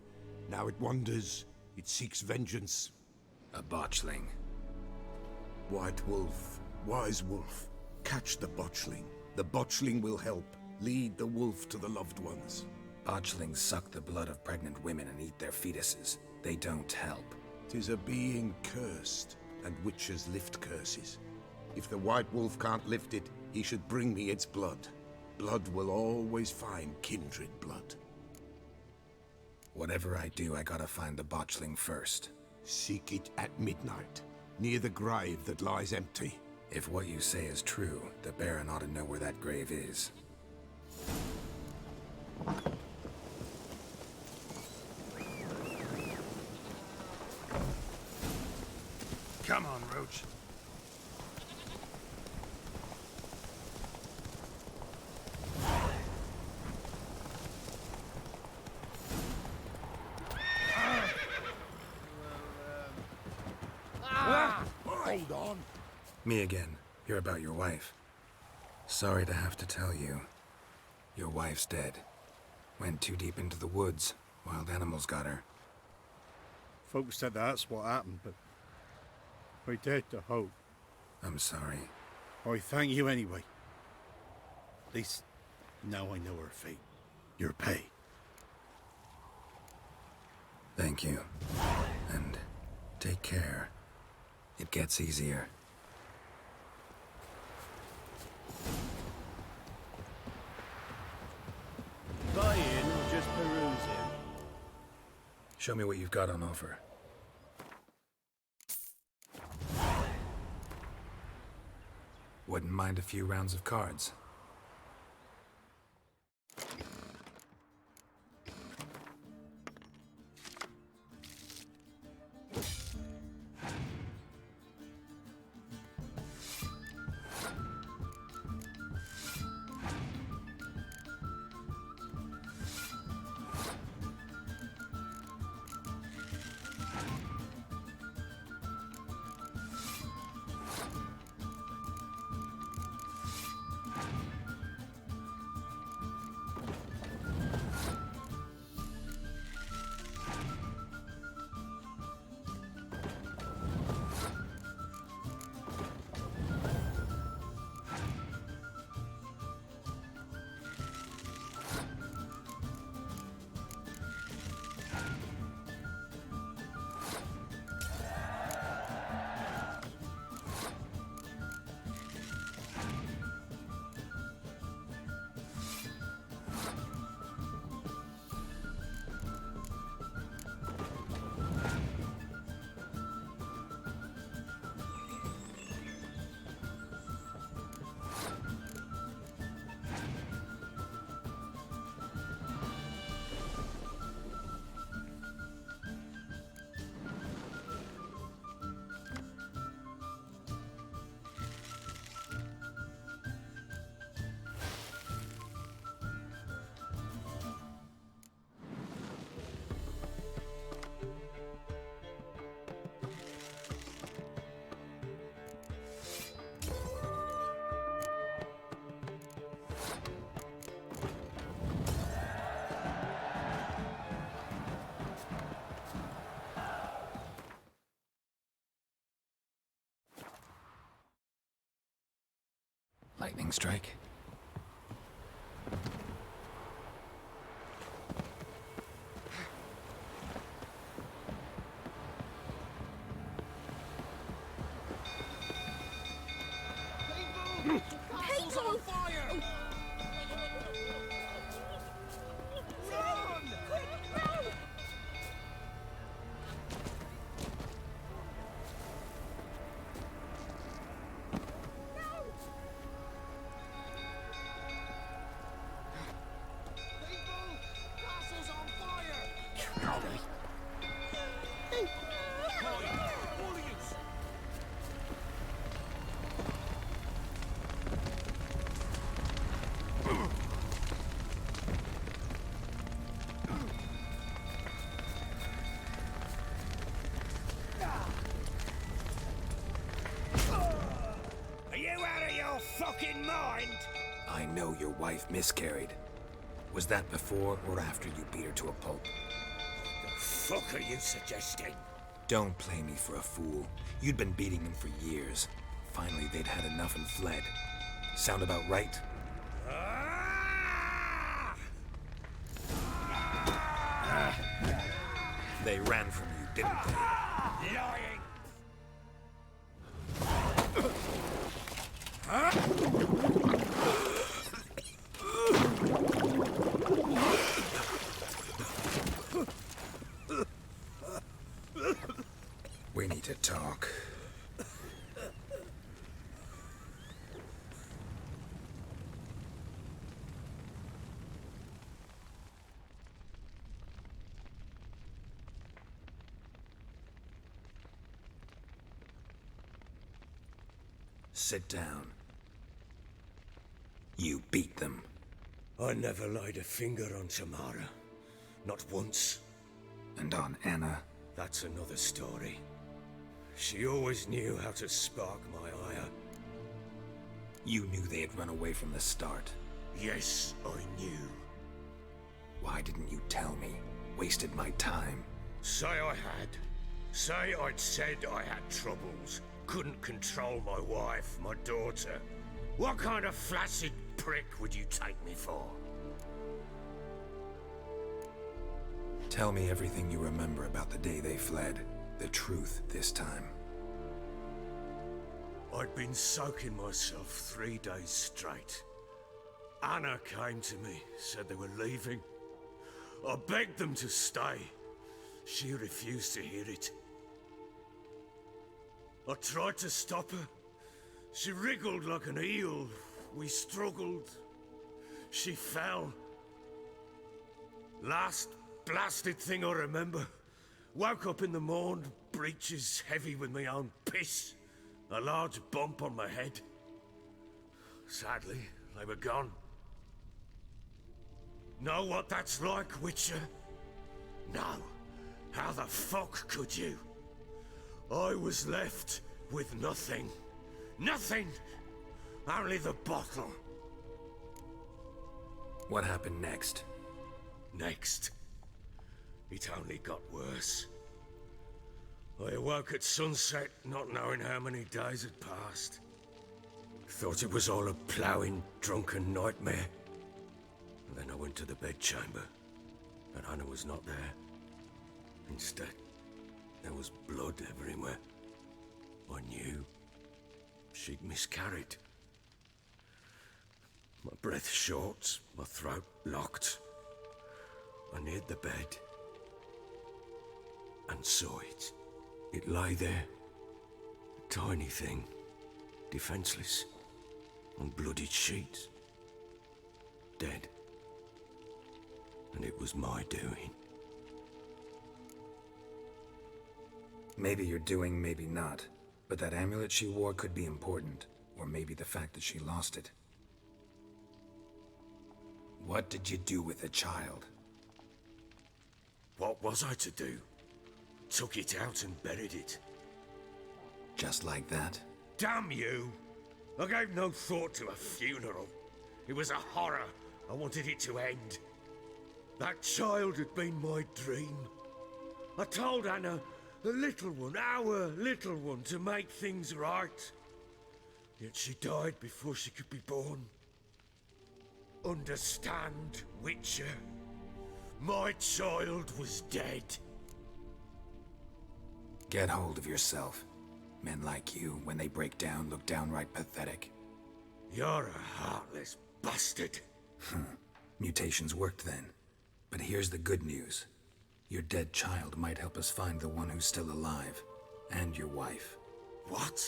Now it wanders. It seeks vengeance. A botchling. White wolf. Wise wolf. Catch the botchling. The botchling will help. Lead the wolf to the loved ones. Botchlings suck the blood of pregnant women and eat their fetuses. They don't help. 'Tis a being cursed, and witches lift curses. If the white wolf can't lift it, he should bring me its blood. Blood will always find kindred blood. Whatever I do, I gotta find the botchling first. Seek it at midnight, near the grave that lies empty. If what you say is true, the Baron ought to know where that grave is. Come on, Roach. Hold on. Me again. You're about your wife. Sorry to have to tell you. Your wife's dead. Went too deep into the woods. Wild animals got her. Folks said that's what happened, but I dared to hope. I'm sorry. I thank you anyway. At least now I know her fate. Your pay. Thank you. And take care. It gets easier. Buying or just perusing? Show me what you've got on offer. Wouldn't mind a few rounds of cards. Lightning strike. Castle's on fire! Run! Quick, run! Castle's on fire! Crowley. All of you! Are you out of your fucking mind? I know your wife miscarried. Was that before or after you beat her to a pulp? The fuck are you suggesting? Don't play me for a fool. You'd been beating them for years. Finally, they'd had enough and fled. Sound about right? They ran from you, didn't they? Lying! We need to talk. Sit down. You beat them. I never laid a finger on Tamara. Not once. And on Anna? That's another story. She always knew how to spark my ire. You knew they had run away from the start. Yes, I knew. Why didn't you tell me? Wasted my time. Say I had. Say I'd said I had troubles. Couldn't control my wife, my daughter. What kind of flaccid prick would you take me for? Tell me everything you remember about the day they fled. The truth this time. I'd been soaking myself 3 days straight. Anna came to me, said they were leaving. I begged them to stay. She refused to hear it. I tried to stop her. She wriggled like an eel. We struggled. She fell. Last blasted thing I remember. Woke up in the morn, breeches heavy with my own piss. A large bump on my head. Sadly, they were gone. Know what that's like, Witcher? No. How the fuck could you? I was left with nothing. Nothing! Only the bottle. What happened next? Next? It only got worse. I awoke at sunset, not knowing how many days had passed. Thought it was all a ploughing, drunken nightmare. And then I went to the bedchamber, and Anna was not there. Instead, there was blood everywhere. I knew she'd miscarried. My breath short, my throat locked. I neared the bed and saw it. It lay there, a tiny thing, defenseless, on bloodied sheets, dead. And it was my doing. Maybe you're doing, maybe not. But that amulet she wore could be important. Or maybe the fact that she lost it. What did you do with the child? What was I to do? Took it out and buried it. Just like that? Damn you! I gave no thought to a funeral. It was a horror. I wanted it to end. That child had been my dream. I told Anna, the little one, our little one, to make things right. Yet she died before she could be born. Understand, Witcher? My child was dead. Get hold of yourself. Men like you, when they break down, look downright pathetic. You're a heartless bastard. Mutations worked then. But here's the good news. Your dead child might help us find the one who's still alive. And your wife. What?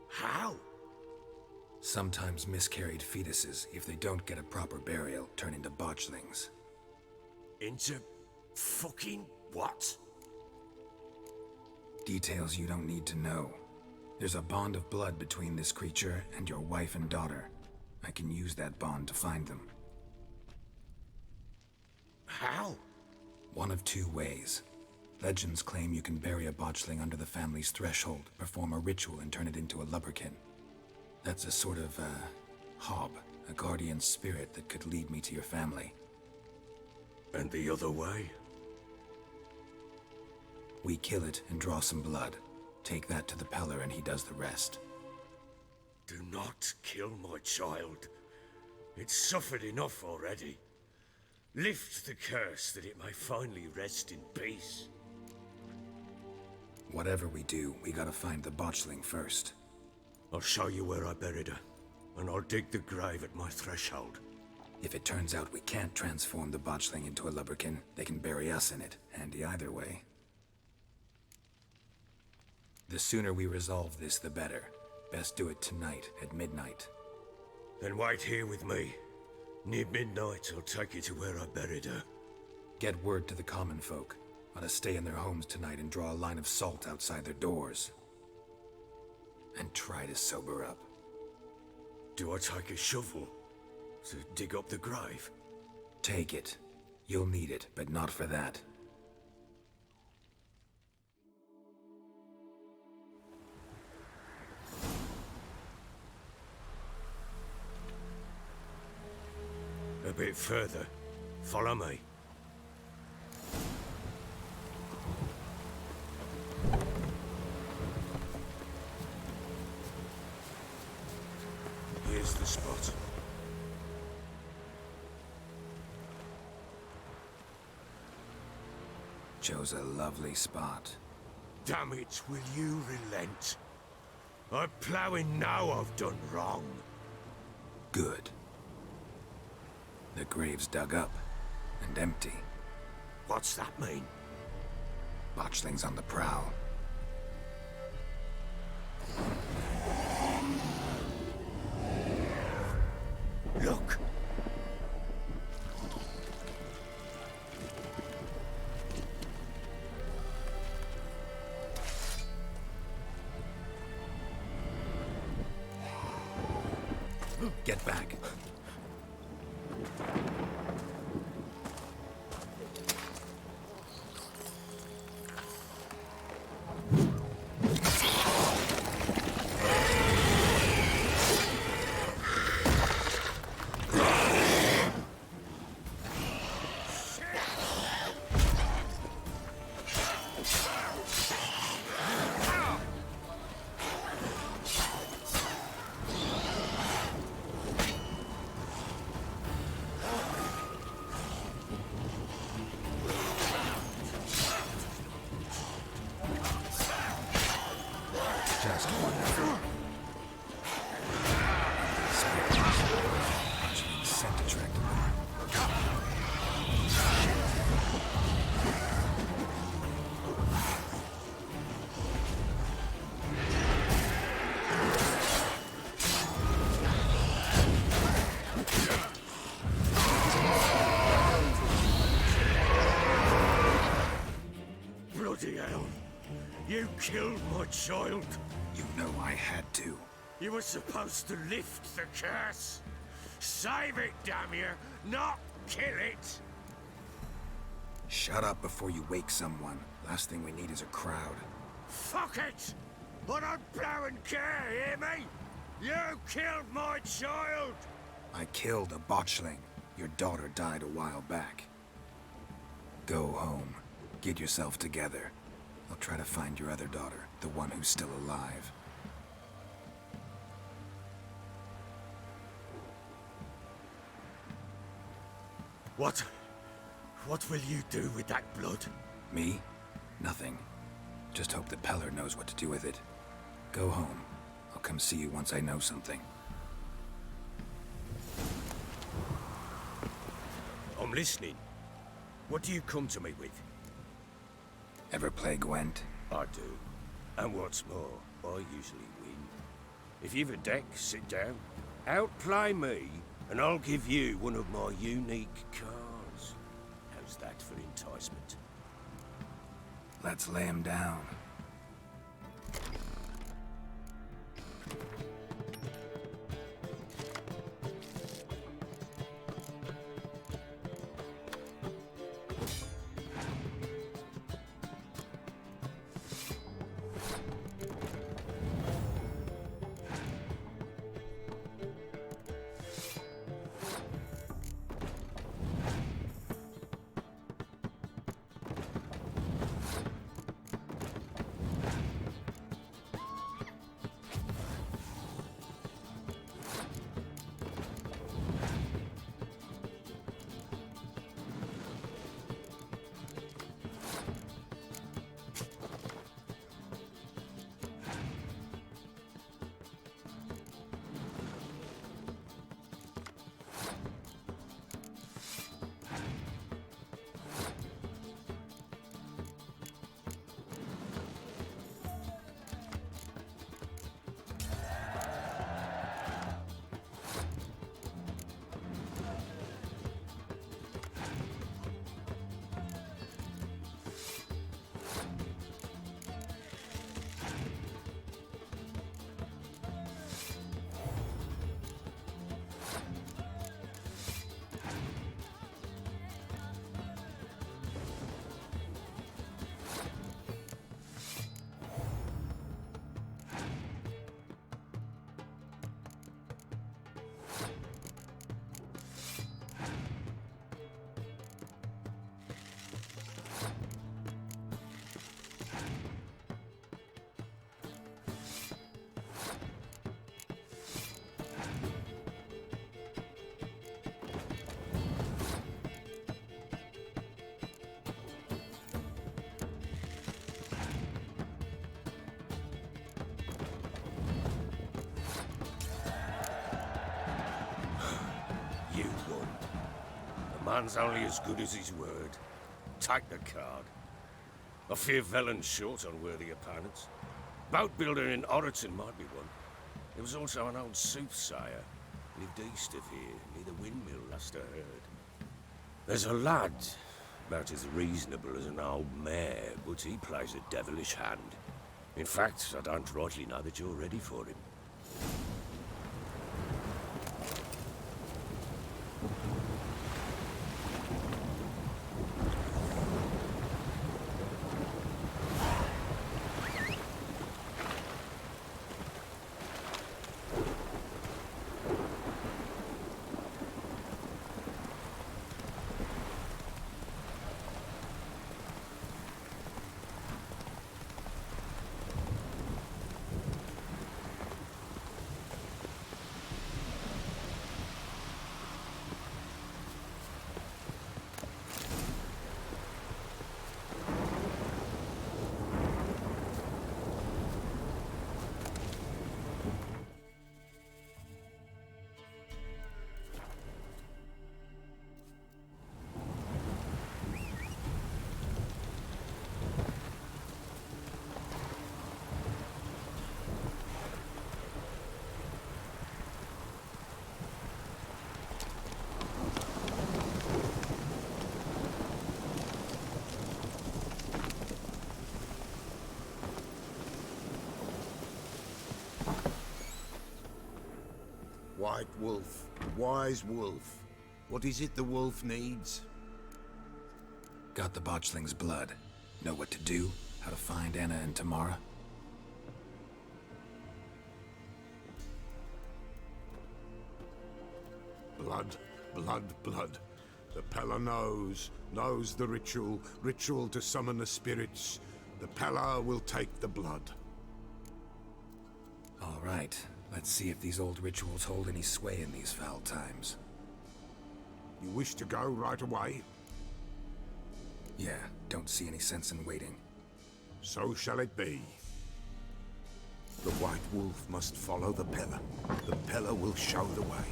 How? Sometimes miscarried fetuses, if they don't get a proper burial, turn into botchlings. Into fucking what? Details you don't need to know. There's a bond of blood between this creature and your wife and daughter. I can use that bond to find them. How? One of two ways. Legends claim you can bury a botchling under the family's threshold, perform a ritual, and turn it into a lubberkin. That's a sort of, hob, a guardian spirit that could lead me to your family. And the other way? We kill it and draw some blood. Take that to the Peller and he does the rest. Do not kill my child. It's suffered enough already. Lift the curse that it may finally rest in peace. Whatever we do, we gotta find the botchling first. I'll show you where I buried her, and I'll dig the grave at my threshold. If it turns out we can't transform the botchling into a lubberkin, they can bury us in it. Handy either way. The sooner we resolve this, the better. Best do it tonight, at midnight. Then wait here with me. Near midnight, I'll take you to where I buried her. Get word to the common folk. Ought to stay in their homes tonight and draw a line of salt outside their doors. And try to sober up. Do I take a shovel to dig up the grave? Take it. You'll need it, but not for that. A bit further. Follow me. Here's the spot. Chose a lovely spot. Damn it, will you relent? I'm ploughing now I've done wrong. Good. The grave's dug up and empty. What's that mean? Botchling's on the prowl. Look! Get back. Just wonderful. Scent attracted them. Bloody hell! You killed my child! You know I had to. You were supposed to lift the curse! Save it, damn you! Not kill it! Shut up before you wake someone. Last thing we need is a crowd. Fuck it! I don't blow and care, hear me? You killed my child! I killed a botchling. Your daughter died a while back. Go home. Get yourself together. I'll try to find your other daughter, the one who's still alive. What will you do with that blood? Me? Nothing. Just hope that Peller knows what to do with it. Go home. I'll come see you once I know something. I'm listening. What do you come to me with? Ever play Gwent? I do. And what's more, I usually win. If you've a deck, sit down. Outplay me, and I'll give you one of my unique cards. How's that for enticement? Let's lay him down. Man's only as good as his word. Take the card. I fear Velen's short on worthy opponents. Boat builder in Orreton might be one. There was also an old soothsayer. Lived east of here, near the windmill, last I heard. There's a lad, about as reasonable as an old mare, but he plays a devilish hand. In fact, I don't rightly know that you're ready for him. White wolf, wise wolf. What is it the wolf needs? Got the botchling's blood. Know what to do? How to find Anna and Tamara? Blood, blood, blood. The Pella knows the ritual to summon the spirits. The Pella will take the blood. All right, let's see if these old rituals hold any sway in these foul times. You wish to go right away? Yeah, don't see any sense in waiting. So shall it be. The White Wolf must follow the Pella. The Pella will show the way.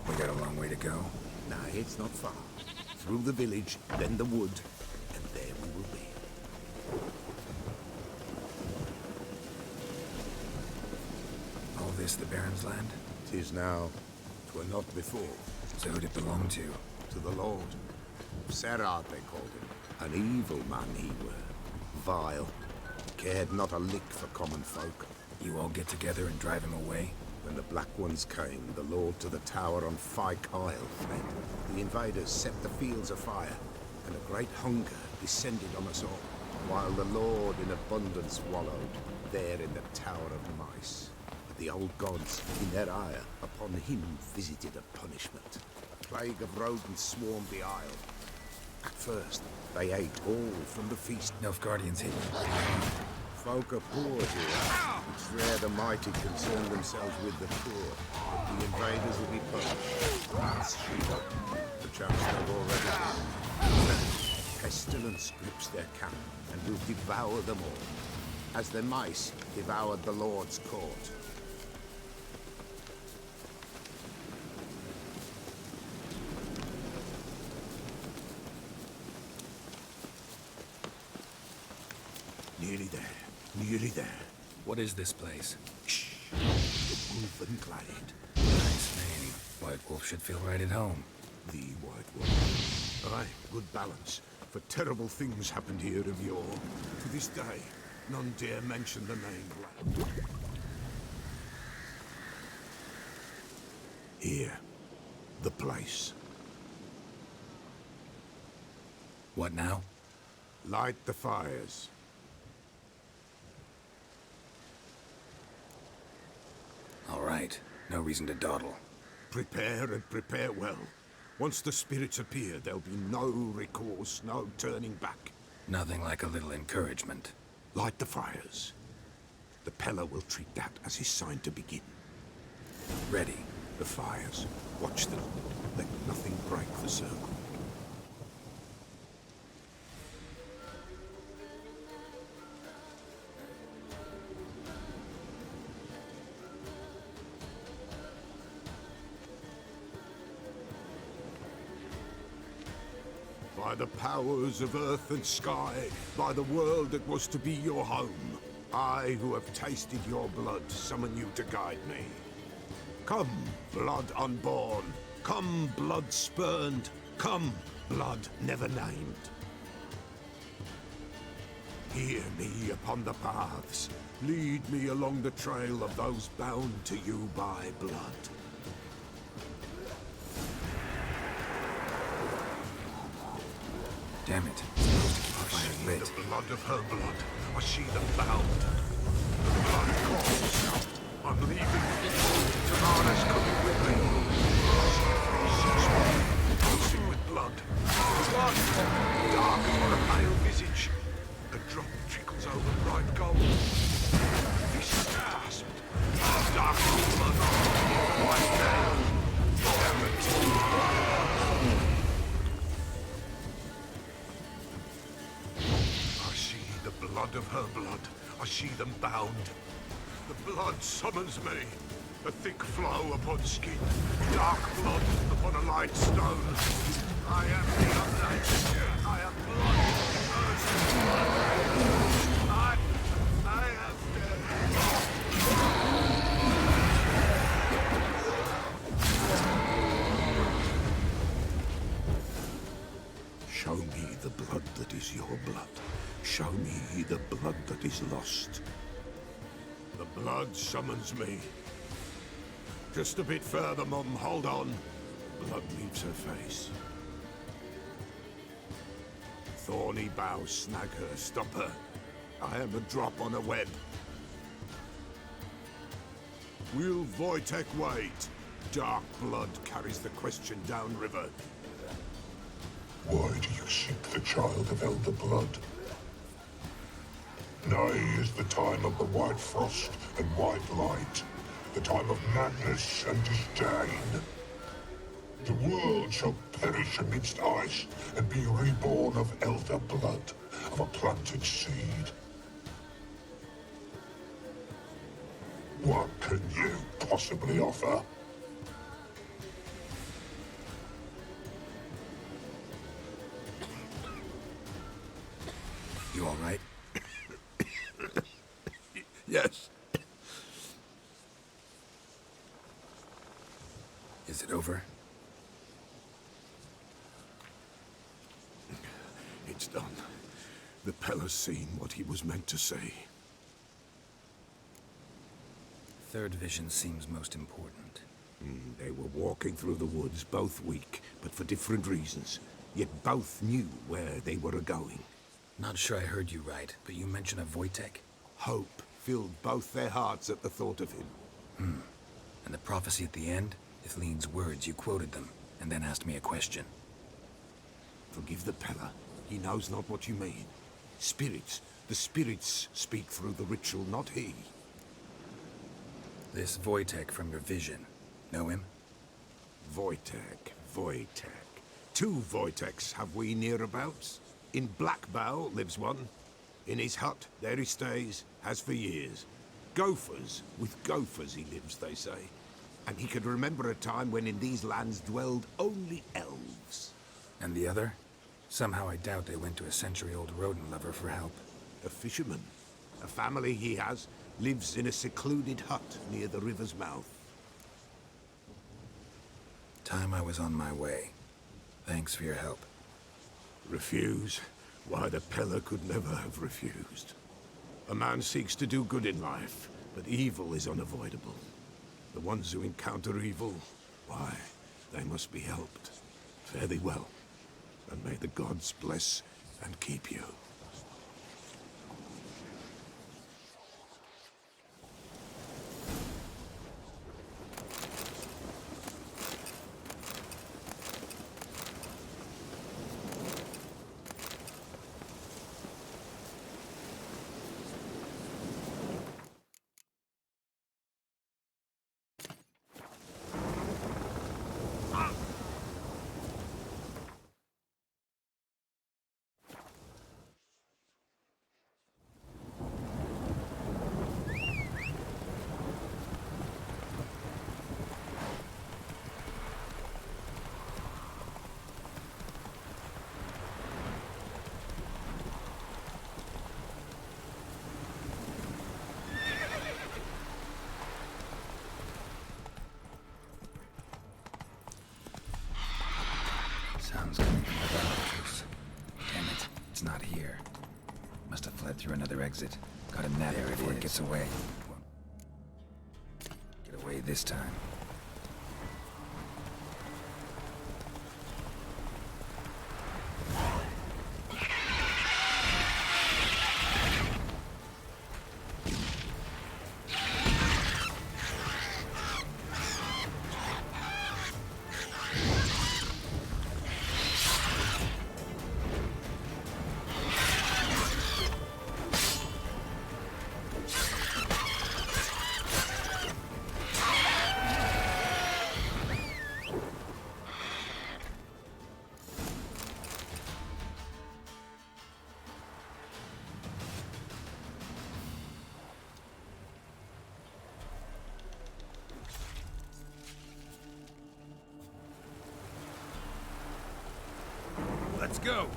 We got a long way to go. Nah, it's not far. Through the village, then the wood, and there we will be. All this the Baron's land? 'Tis now. 'Twere not before. So who'd it belong to? To the Lord. Serrat, they called him. An evil man he were. Vile. Cared not a lick for common folk. You all get together and drive him away? When the Black Ones came, the Lord to the tower on Fyke Isle fled. The invaders set the fields afire, and a great hunger descended on us all, while the Lord in abundance wallowed, there in the Tower of Mice. But the old gods, in their ire, upon him visited a punishment. A plague of rodents swarmed the isle. At first, they ate all from the feast. Nilfgaardians hit Folk are poor here. It's rare the mighty concern themselves with the poor, but the invaders will be punished. That's Shiva. Perchance they've already been. Pestilence grips their camp and will devour them all, as the mice devoured the Lord's court. Nearly there. Nearly there. What is this place? Shh. The Wolven Glade. Nice name. White Wolf should feel right at home. The White Wolf. Aye, good balance. For terrible things happened here of yore. To this day, none dare mention the name. Here. The place. What now? Light the fires. All right. No reason to dawdle. Prepare and prepare well. Once the spirits appear, there'll be no recourse, no turning back. Nothing like a little encouragement. Light the fires. The Pella will treat that as his sign to begin. Ready. The fires. Watch them. Let nothing break the circle. By the powers of earth and sky, by the world that was to be your home, I, who have tasted your blood, summon you to guide me. Come, blood unborn. Come, blood spurned. Come, blood never named. Hear me upon the paths. Lead me along the trail of those bound to you by blood. Damn it. Supposed to keep the fire lit. The blood of her blood. I see them bound. The blood calls. I'm leaving. Tamara's coming with me. Pulsing with blood. Blood. Dark for a pale visage. A drop trickles over bright gold. This is gasped. Dark blood. White nail. Damn it. Blood of her blood. I see them bound. The blood summons me. A thick flow upon skin. Dark blood upon a light stone. I am the unknight. I am blood. I am dead. Show me the blood that is your blood. Show me the blood that is lost. The blood summons me. Just a bit further, Mum. Hold on. Blood leaves her face. Thorny boughs snag her. Stop her. I am a drop on a web. Will Wojtek wait? dark blood carries the question downriver. Why do you seek the child of elder blood? Nigh is the time of the white frost and white light, the time of madness and disdain. The world shall perish amidst ice and be reborn of elder blood, of a planted seed. What can you possibly offer? You all right? Yes. Is it over? It's done. The Pella's seen what he was meant to say. Third vision seems most important. They were walking through the woods, both weak, but for different reasons. Yet both knew where they were going. Not sure I heard you right, but you mentioned a Wojtek? Hope filled both their hearts at the thought of him. And the prophecy at the end? Ithlin's words, you quoted them, and then asked me a question. Forgive the Pella. He knows not what you mean. Spirits. The spirits speak through the ritual, not he. This Wojtek from your vision. Know him? Wojtek. Two Wojteks have we nearabouts. In Blackbow lives one. In his hut, there he stays, has for years. Gophers, with gophers he lives, they say. And he could remember a time when in these lands dwelled only elves. And the other? Somehow I doubt they went to a century-old rodent lover for help. A fisherman. A family he has lives in a secluded hut near the river's mouth. Time I was on my way. Thanks for your help. Refuse? Why, the Pella could never have refused. A man seeks to do good in life, but evil is unavoidable. The ones who encounter evil, why, they must be helped. Fare thee well, and may the gods bless and keep you. Sounds coming from the battle. Damn it, it's not here. Must have fled through another exit. Got a nap before it gets away. Get away this time. Let's go!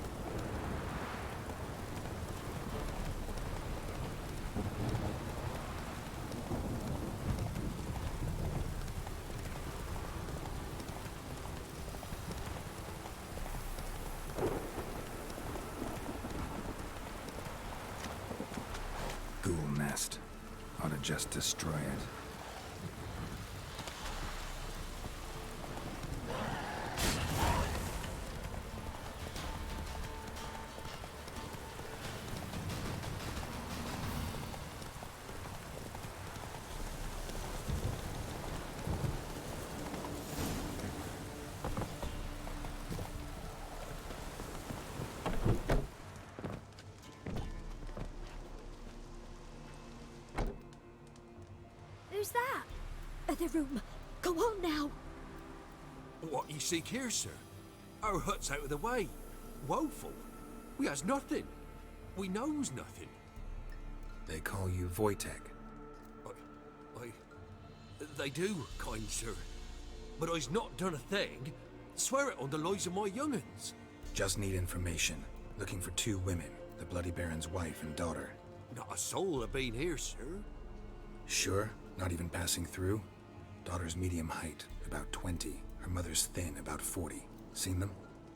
Ghoul nest. Ought to just destroy it. other room. Go on now. What you seek here, sir? Our hut's out of the way. Woeful. We has nothing. We knows nothing. They call you Wojtek. They do, kind sir. But I's not done a thing. Swear it on the lives of my young'uns. Just need information. Looking for 2 women, the Bloody Baron's wife and daughter. Not a soul have been here, sir. Sure? Not even passing through? Daughter's medium height, about 20. Her mother's thin, about 40. Seen them?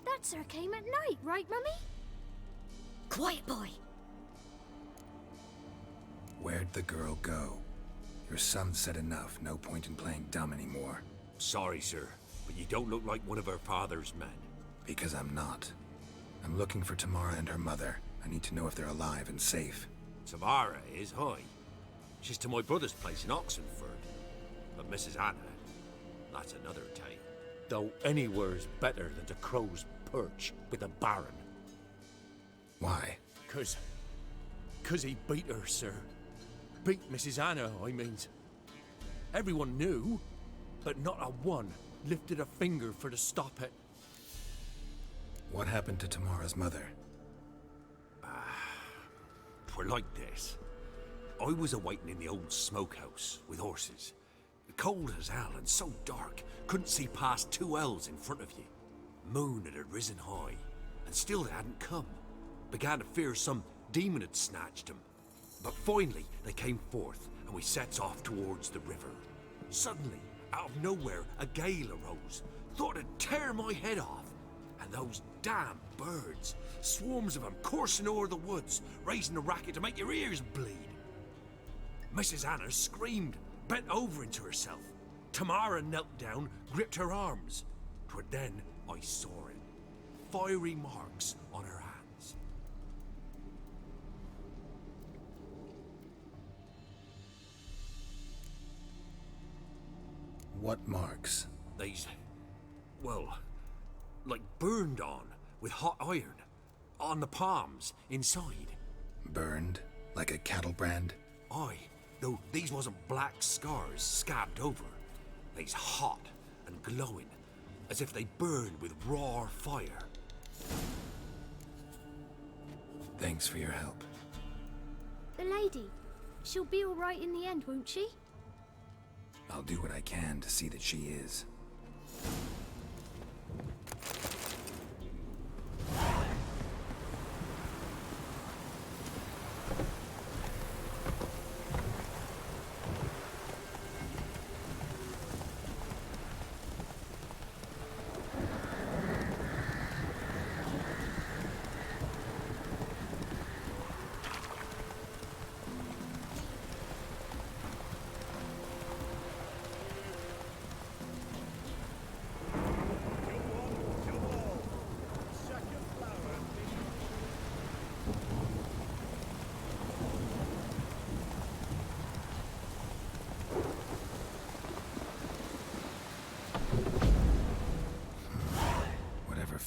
That sir came at night, right, Mummy? Quiet, boy. Where'd the girl go? Your son said enough. No point in playing dumb anymore. Sorry, sir, but you don't look like one of her father's men. Because I'm not. I'm looking for Tamara and her mother. I need to know if they're alive and safe. Tamara is, hi. She's to my brother's place in Oxenford. But Mrs. Anna, that's another tale. Though anywhere's better than to Crow's Perch with a baron. Why? 'Cause he beat her, sir. Beat Mrs. Anna, I means. Everyone knew, but not a one lifted a finger for to stop it. What happened to Tamara's mother? 'Twere like this. I was awaiting in the old smokehouse with horses. Cold as hell and so dark, couldn't see past 2 ells in front of you. Moon had risen high, and still they hadn't come. Began to fear some demon had snatched them. But finally they came forth, and we sets off towards the river. Suddenly, out of nowhere, a gale arose. Thought it'd tear my head off. And those damn birds, swarms of them coursing o'er the woods, raising a racket to make your ears bleed. Mrs. Anna screamed, bent over into herself. Tamara knelt down, gripped her arms. 'Twere then I saw it. Fiery marks on her hands. What marks? These, well, like burned on with hot iron. On the palms, inside. Burned? Like a cattle brand? Aye, though these wasn't black scars scabbed over. They's hot and glowing, as if they burned with raw fire. Thanks for your help. The lady, she'll be all right in the end, won't she? I'll do what I can to see that she is.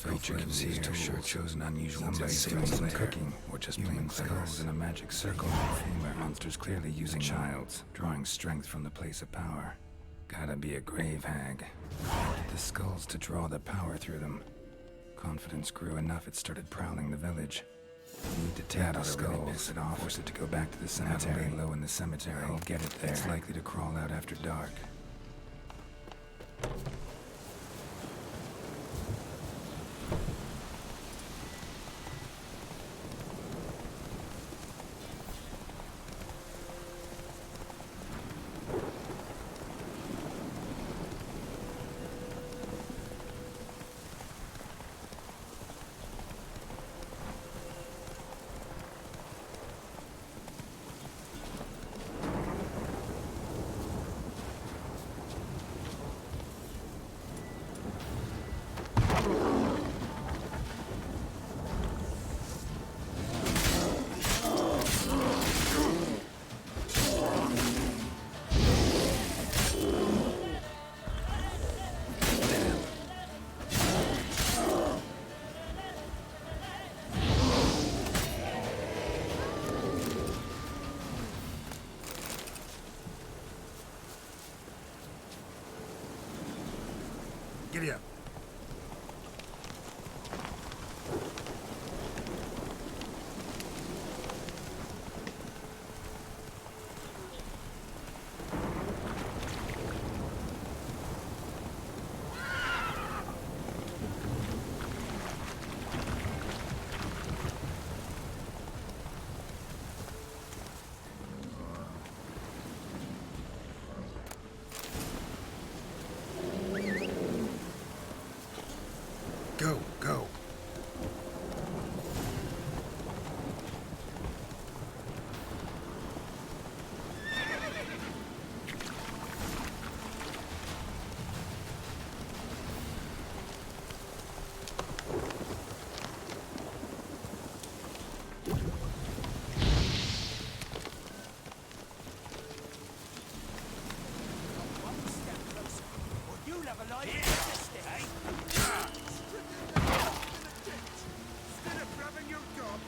Creature can see her sure chose an unusual method of cooking, or just plain skulls in a magic circle. Female monsters clearly using child's, drawing strength from the place of power. Gotta be a grave hag. Wanted the skulls to draw the power through them. Confidence grew enough it started prowling the village. Need to tear the skull, piss it off, force it to go back to the cemetery. Lay low in the cemetery. I'll get it there. It's likely to crawl out after dark. Cheerio. Go, go. You'll have a life eh? Instead of grabbing your job.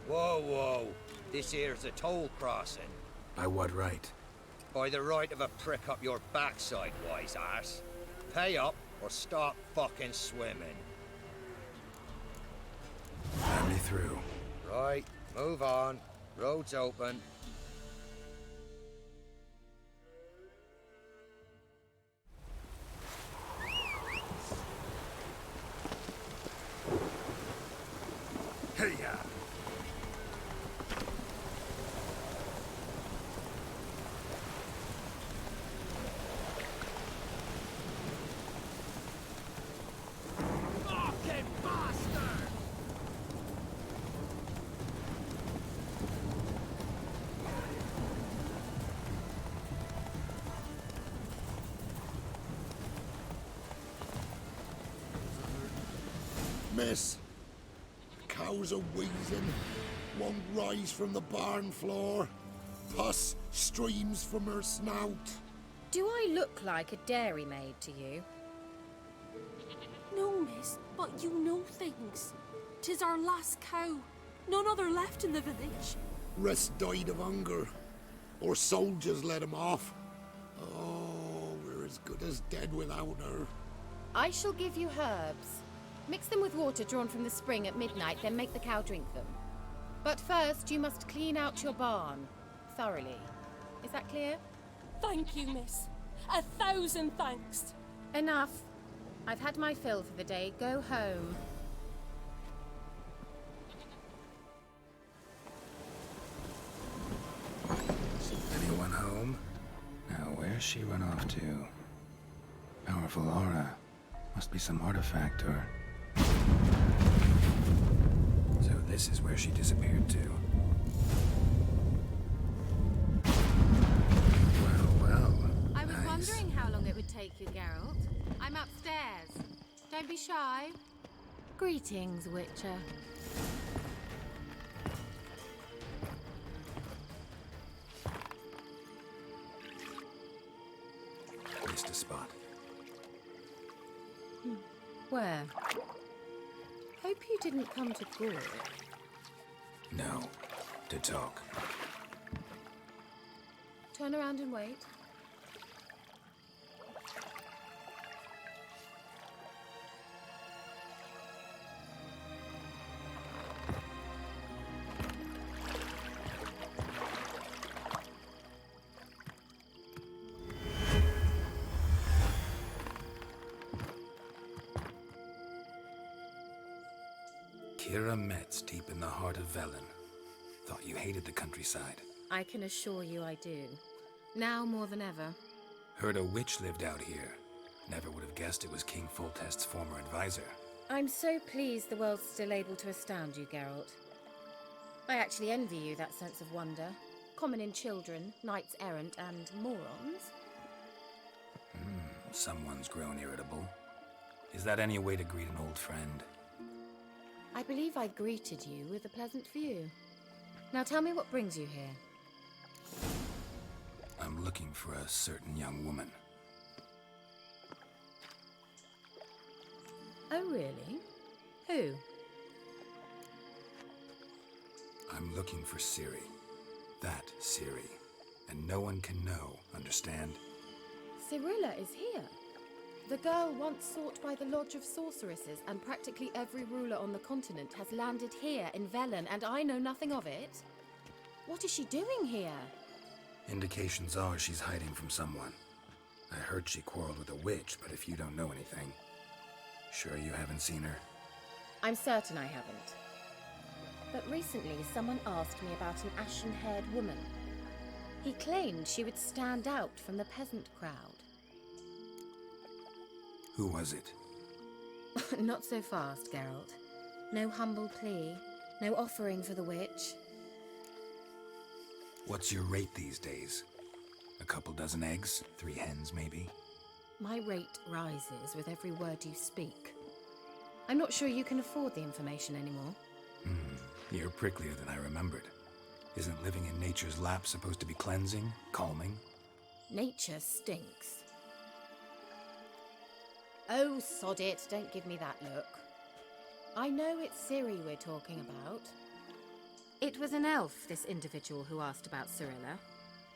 Whoa, whoa. This here's a toll crossing. By what right? By the right of a prick up your backside, wise ass. Pay up or stop fucking swimming. Let me through. Right, move on. Road's open. Hey-ya! Fucking bastard! Miss, the cows are wheezing, won't rise from the barn floor. Pus streams from her snout. Do I look like a dairymaid to you? No, miss, but you know things. 'Tis our last cow. None other left in the village. Rest died of hunger, or soldiers let him off. Oh, we're as good as dead without her. I shall give you herbs. Mix them with water drawn from the spring at midnight, then make the cow drink them. But first, you must clean out your barn thoroughly. Is that clear? Thank you, miss. 1,000 thanks. Enough. I've had my fill for the day. Go home. Anyone home? Now, where's she run off to? Powerful aura. Must be some artifact or... So this is where she disappeared to. Well, I was nice. wondering how long it would take you, Geralt. I'm upstairs. Don't be shy. Greetings, Witcher. Missed a spot. Where? Hope you didn't come to Gore. No. To talk. Turn around and wait. Keira Metz, deep in the heart of Velen. Thought you hated the countryside. I can assure you I do. Now more than ever. Heard a witch lived out here. Never would have guessed it was King Foltest's former advisor. I'm so pleased the world's still able to astound you, Geralt. I actually envy you that sense of wonder. Common in children, knights errant, and morons. Someone's grown irritable. Is that any way to greet an old friend? I believe I greeted you with a pleasant view. Now tell me what brings you here. I'm looking for a certain young woman. Oh, really? Who? I'm looking for Ciri. That Ciri. And no one can know, understand? Cirilla is here. The girl once sought by the Lodge of Sorceresses, and practically every ruler on the continent has landed here in Velen, and I know nothing of it. What is she doing here? Indications are she's hiding from someone. I heard she quarreled with a witch, but if you don't know anything... Sure you haven't seen her? I'm certain I haven't. But recently someone asked me about an ashen-haired woman. He claimed she would stand out from the peasant crowd. Who was it? Not so fast, Geralt. No humble plea, no offering for the witch. What's your rate these days? A couple dozen eggs? 3 hens, maybe? My rate rises with every word you speak. I'm not sure you can afford the information anymore. You're pricklier than I remembered. Isn't living in nature's lap supposed to be cleansing, calming? Nature stinks. Oh, sod it, don't give me that look. I know it's Ciri we're talking about. It was an elf, this individual who asked about Cirilla.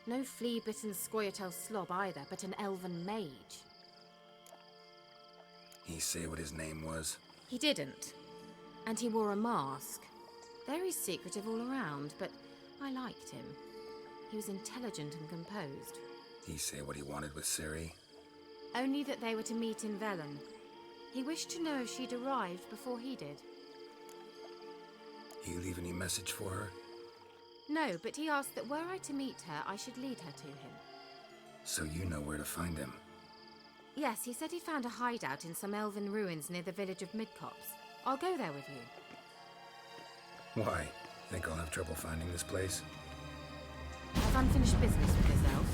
No flea-bitten Scoia'tael slob either, but an elven mage. He say what his name was? He didn't. And he wore a mask. Very secretive all around, but I liked him. He was intelligent and composed. He say what he wanted with Ciri? Only that they were to meet in Velen. He wished to know if she'd arrived before he did. He leave any message for her? No, but he asked that were I to meet her, I should lead her to him. So you know where to find him? Yes, he said he found a hideout in some elven ruins near the village of Midcopse. I'll go there with you. Why? Think I'll have trouble finding this place? I've unfinished business with this elf.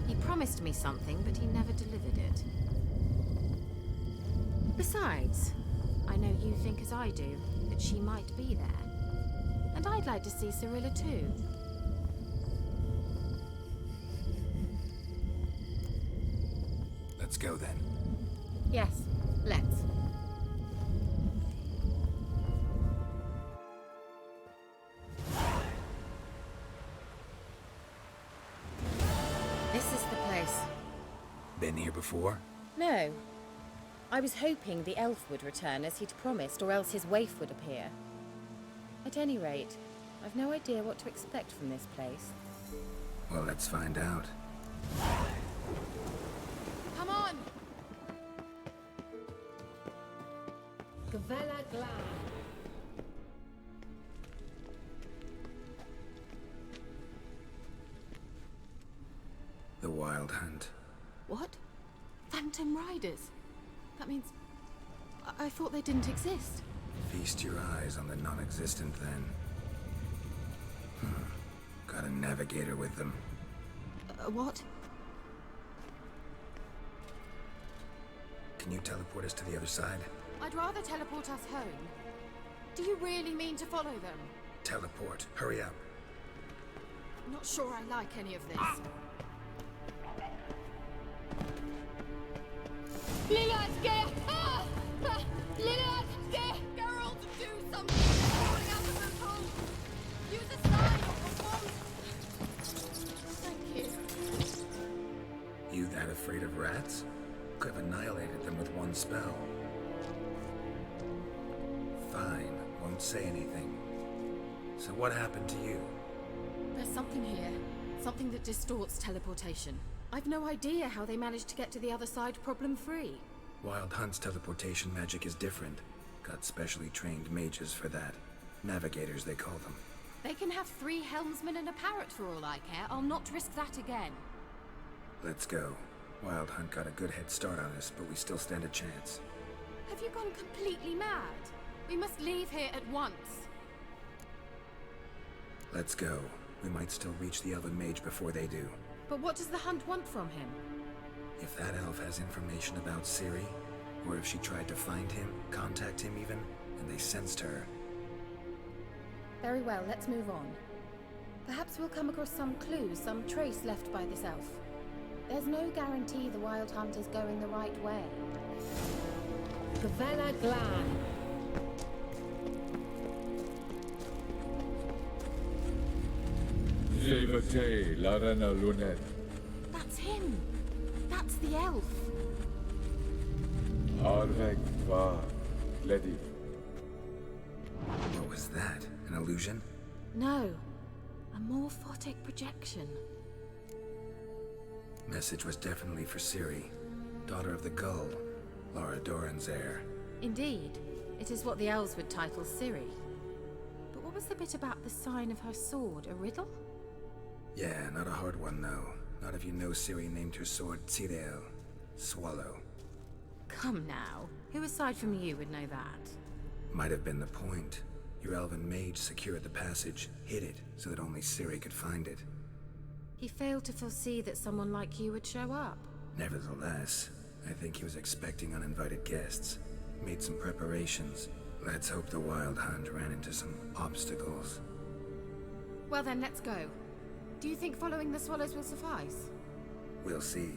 He promised me something, but he never delivered it. Besides, I know you think as I do, that she might be there. And I'd like to see Cirilla too. Let's go then. Yes, let's. This is the place. Been here before? No. I was hoping the elf would return as he'd promised, or else his waif would appear. At any rate, I've no idea what to expect from this place. Well, let's find out. Come on! Gavella Glad. The Wild Hunt. What? Phantom Riders? That means... I thought they didn't exist. Feast your eyes on the non-existent, then. Got a navigator with them. What? Can you teleport us to the other side? I'd rather teleport us home. Do you really mean to follow them? Teleport. Hurry up. Not sure I like any of this. Geralt, do something! Falling out of the hole! Use a sign or wand! Thank you. You that afraid of rats? Could have annihilated them with one spell. Fine, won't say anything. So what happened to you? There's something here. Something that distorts teleportation. I've no idea how they managed to get to the other side problem-free. Wild Hunt's teleportation magic is different. Got specially trained mages for that. Navigators, they call them. They can have 3 helmsmen and a parrot for all I care. I'll not risk that again. Let's go. Wild Hunt got a good head start on us, but we still stand a chance. Have you gone completely mad? We must leave here at once. Let's go. We might still reach the Elven Mage before they do. But what does the Hunt want from him? If that elf has information about Ciri, or if she tried to find him, contact him even, and they sensed her. Very well, let's move on. Perhaps we'll come across some clues, some trace left by this elf. There's no guarantee the Wild Hunt is going the right way. Gavella Glan. Jevate Larena Lunet. That's him! That's the elf! Arvek Va Ledi. What was that? An illusion? No. A morphotic projection. Message was definitely for Ciri, daughter of the Gull, Laura Doran's heir. Indeed. It is what the elves would title Ciri. But what was the bit about the sign of her sword? A riddle? Yeah, not a hard one though. Not if you know Ciri named her sword Tirel, Swallow. Come now. Who aside from you would know that? Might have been the point. Your elven mage secured the passage, hid it, so that only Ciri could find it. He failed to foresee that someone like you would show up. Nevertheless, I think he was expecting uninvited guests. Made some preparations. Let's hope the Wild Hunt ran into some obstacles. Well then, let's go. Do you think following the swallows will suffice? We'll see.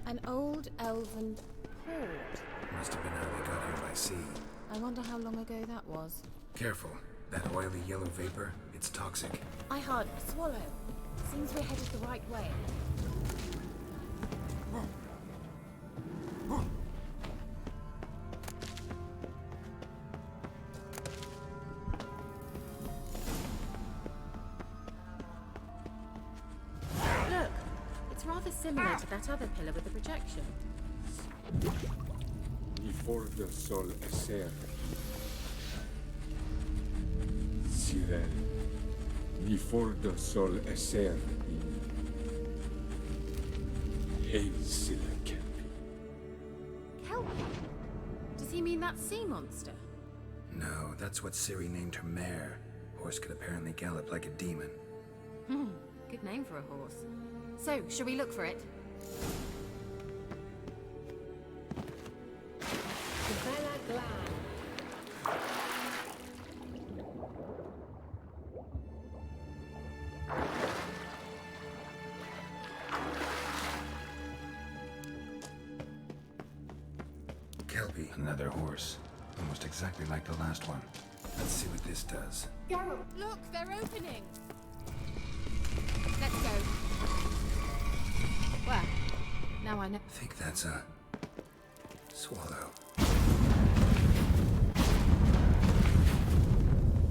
An old elven port. Must have been how they got here by sea. I wonder how long ago that was. Careful. That oily yellow vapor, it's toxic. I heard a swallow. Seems we're headed the right way. Look, it's rather similar to that other pillar with the projection. Ni for the sol eser. Cyril. Ni for the sol eser. Hail Silla Kelpie. Kelpie? Does he mean that sea monster? No, that's what Ciri named her mare. Horse could apparently gallop like a demon. Good name for a horse. So, shall we look for it? Gavella Glan. Kelpie, another horse. Almost exactly like the last one. Let's see what this does. Look, they're opening! Let's go. Where? Now I know. I think that's a swallow.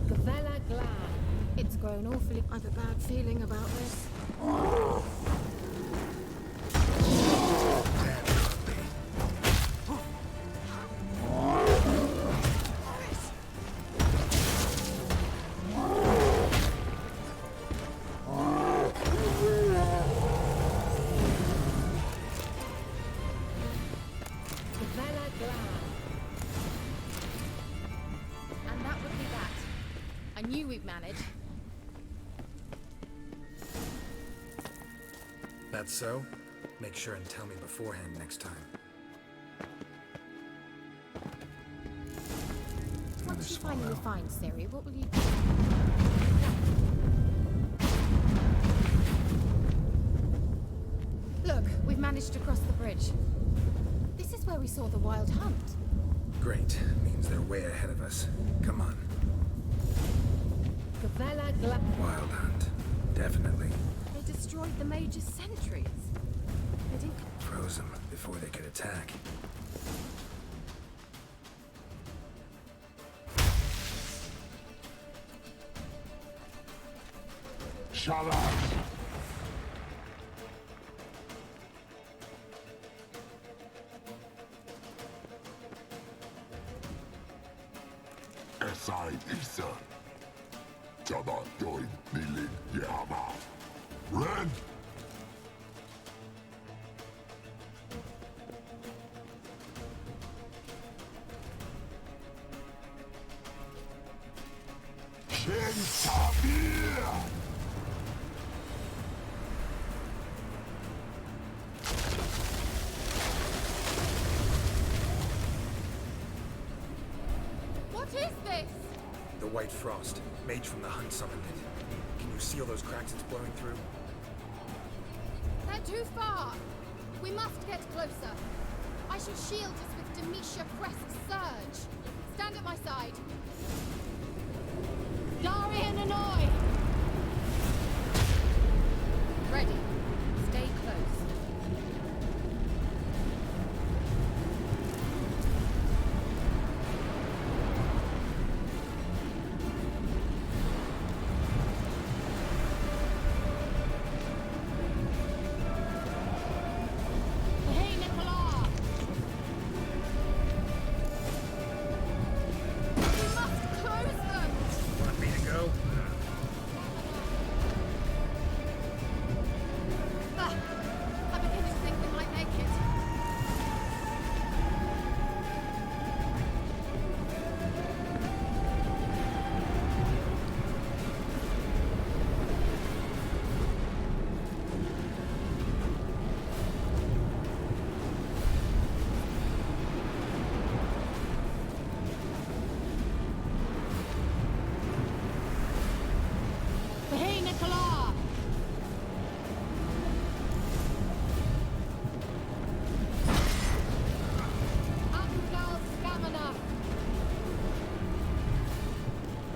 Gavella Glan. It's grown awfully. I've a bad feeling about this. Gavella Glan. And that would be that. I knew we'd manage. That's so? Make sure and tell me beforehand next time. Once you finally find Ciri, what will you do? Look, we've managed to cross the bridge. This is where we saw the Wild Hunt. Great. Means they're way ahead of us. Come on. Gavella Glan. Wild Hunt. Definitely. They destroyed the Mage's sentries. They didn't... Froze them before they could attack. Shalat! Esai Isa. Jabba doin nilin yama. Ren! What is this? The White Frost. Mage from the Hunt summoned it. Can you see all those cracks it's blowing through? They're too far. We must get closer. I shall shield us with Demetia Pressed Surge. Stand at my side. Darian Annoy! Ready. Stay close.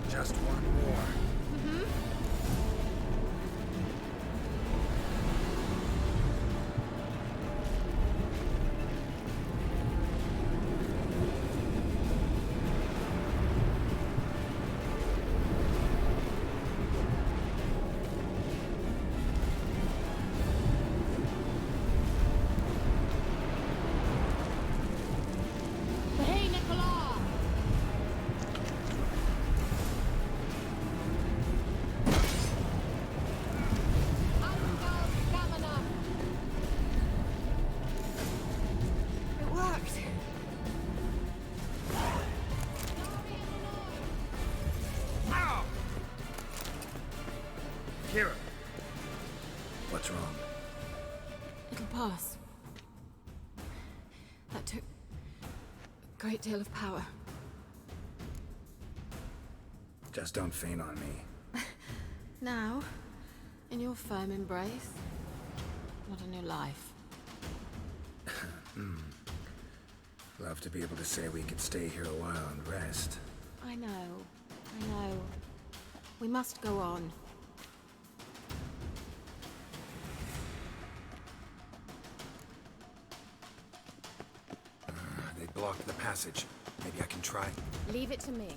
Just one more. Keira! What's wrong? It'll pass. That took a great deal of power. Just don't faint on me. Now, in your firm embrace, what a new life. Love to be able to say we could stay here a while and rest. I know. We must go on. They blocked the passage. Maybe I can try. Leave it to me.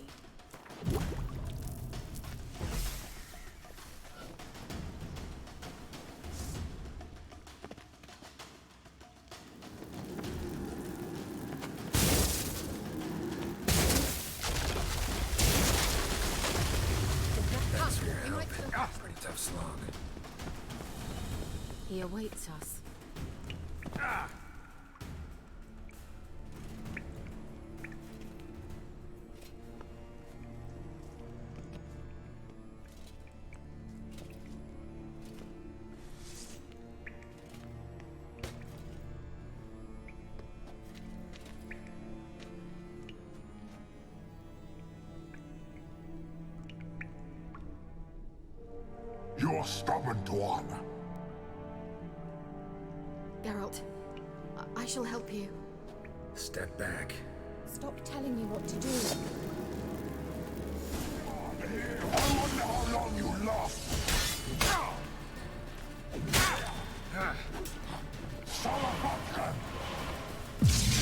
Thanks for your help. Pretty tough slog. He awaits us. You're stubborn one. Geralt, I shall help you. Step back. Stop telling me what to do. I wonder how long you last.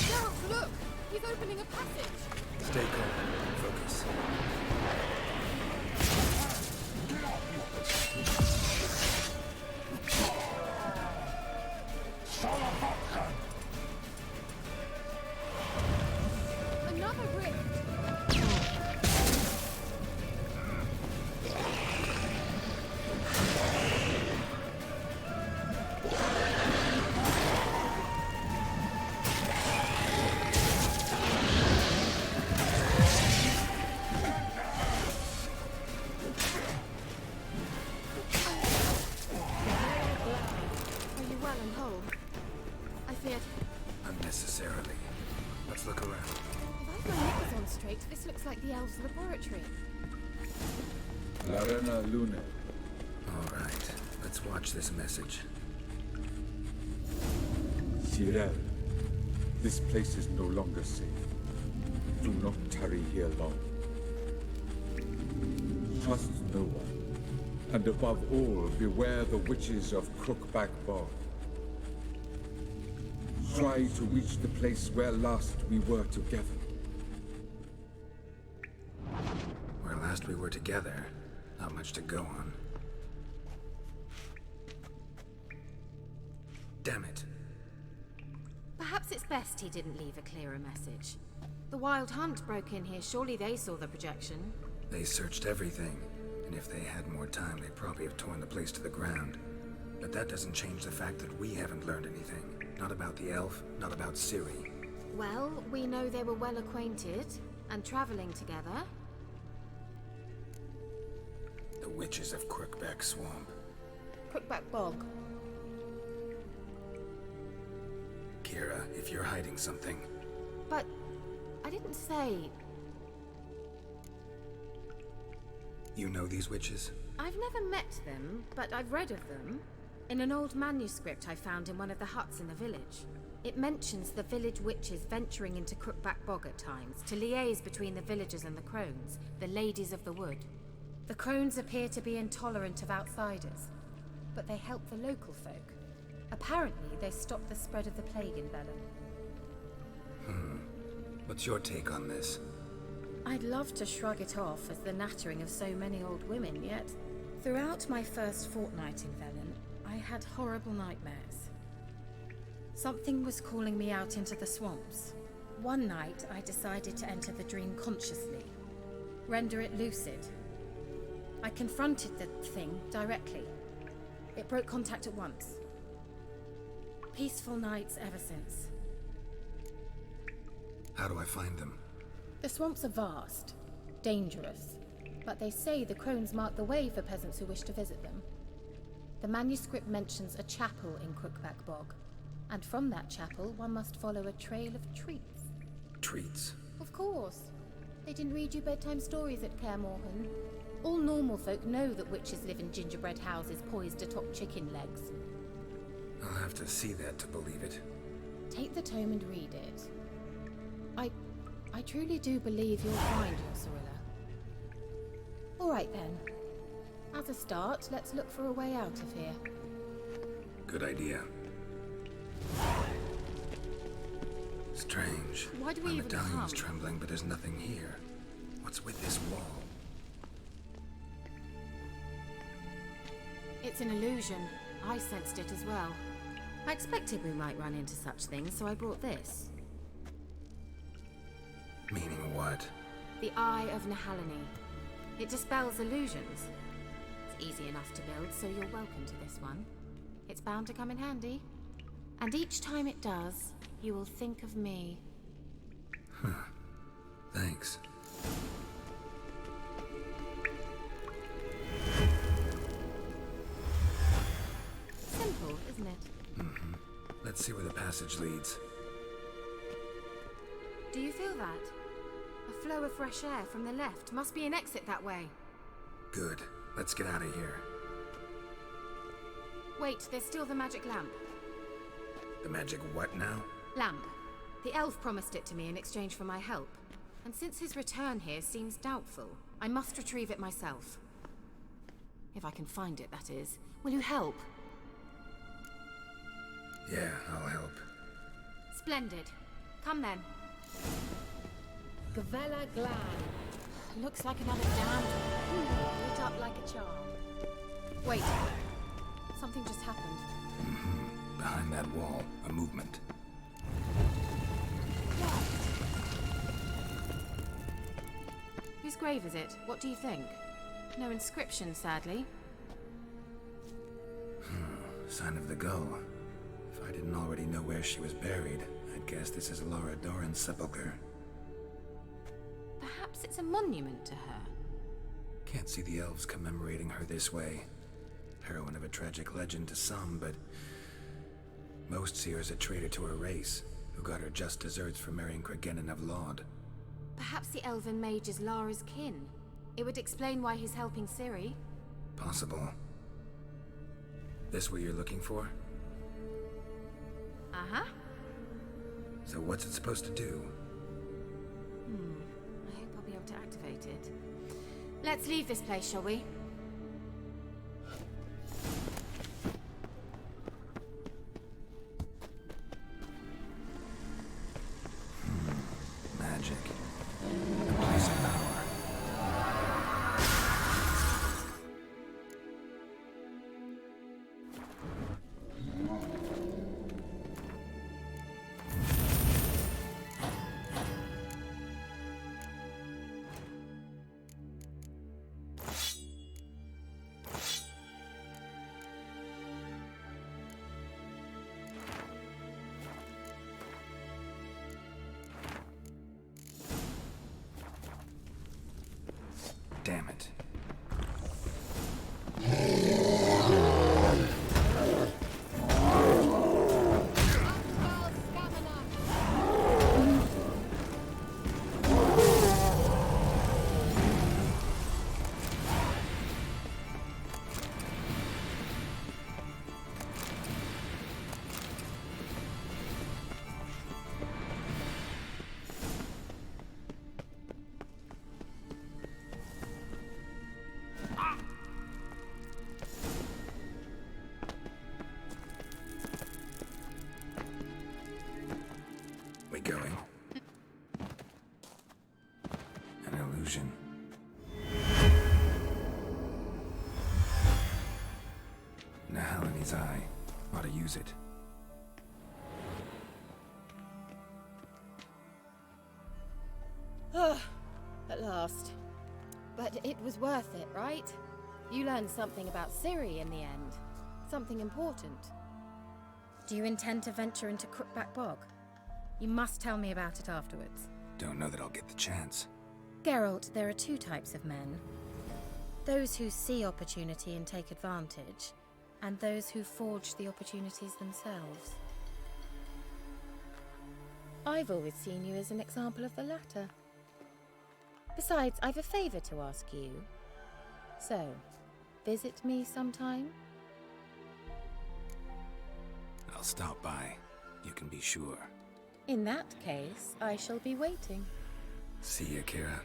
Geralt, look! He's opening a passage! Stay calm. Focus. Another rift! Are you well and whole? I feared... Unnecessarily. Let's look around. If I've my knickers on straight. This looks like the elves' laboratory. Larena Lune. All right, let's watch this message. Cyril, this place is no longer safe. Do not tarry here long. Trust no one. And above all, beware the witches of Crookback Bog. Try to reach the place where last we were together. Where last we were together, not much to go on. Damn it. Perhaps it's best he didn't leave a clearer message. The Wild Hunt broke in here. Surely they saw the projection. They searched everything, and if they had more time, they'd probably have torn the place to the ground. But that doesn't change the fact that we haven't learned anything. Not about the elf, not about Ciri. Well, we know they were well acquainted and traveling together. The witches of Crookback Swamp. Crookback Bog. Keira, if you're hiding something... But I didn't say... You know these witches? I've never met them, but I've read of them. In an old manuscript I found in one of the huts in the village. It mentions the village witches venturing into Crookback Bog at times to liaise between the villagers and the crones, the ladies of the wood. The crones appear to be intolerant of outsiders, but they help the local folk. Apparently, they stop the spread of the plague in Velen. What's your take on this? I'd love to shrug it off as the nattering of so many old women, yet throughout my first fortnight in Velen, I had horrible nightmares. Something was calling me out into the swamps. One night, I decided to enter the dream consciously, render it lucid. I confronted the thing directly. It broke contact at once. Peaceful nights ever since. How do I find them? The swamps are vast, dangerous, but they say the crones mark the way for peasants who wish to visit them. The manuscript mentions a chapel in Crookback Bog, and from that chapel one must follow a trail of treats. Treats? Of course. They didn't read you bedtime stories at Kaer Morhen. All normal folk know that witches live in gingerbread houses poised atop chicken legs. I'll have to see that to believe it. Take the tome and read it. I truly do believe you'll find your Cyrilla. All right then. As a start, let's look for a way out of here. Good idea. Strange. Why do we My even medallion's come? trembling, but there's nothing here. What's with this wall? It's an illusion. I sensed it as well. I expected we might run into such things, so I brought this. Meaning what? The Eye of Nehaleni. It dispels illusions. It's easy enough to build, so you're welcome to this one. It's bound to come in handy. And each time it does, you will think of me. Thanks. Simple, isn't it? Let's see where the passage leads. Do you feel that? A flow of fresh air from the left. Must be an exit that way. Good. Let's get out of here. Wait, there's still the magic lamp. The magic what now? Lamp. The elf promised it to me in exchange for my help. And since his return here seems doubtful, I must retrieve it myself. If I can find it, that is. Will you help? Yeah, I'll help. Splendid. Come then. Gavella Glad. Looks like another dam. Lit up like a charm. Wait. Something just happened. Behind that wall, a movement. Whose grave is it? What do you think? No inscription, sadly. Sign of the gull. If I didn't already know where she was buried, I'd guess this is Laura Doran's sepulcher. Perhaps it's a monument to her. Can't see the elves commemorating her this way. Heroine of a tragic legend to some, but most see her as a traitor to her race, who got her just deserts for marrying Cregennan of Laud. Perhaps the elven mage is Lara's kin. It would explain why he's helping Ciri. Possible. This what you're looking for? Uh-huh. So what's it supposed to do? I hope I'll be able to activate it. Let's leave this place, shall we? Magic. Place of power. Damn it. We going? An illusion. Nahalane's eye. Ought to use it. At last. But it was worth it, right? You learned something about Ciri in the end. Something important. Do you intend to venture into Crookback Bog? You must tell me about it afterwards. Don't know that I'll get the chance. Geralt, there are two types of men. Those who see opportunity and take advantage, and those who forge the opportunities themselves. I've always seen you as an example of the latter. Besides, I've a favor to ask you. So, visit me sometime? I'll stop by. You can be sure. In that case, I shall be waiting. See ya, Keira.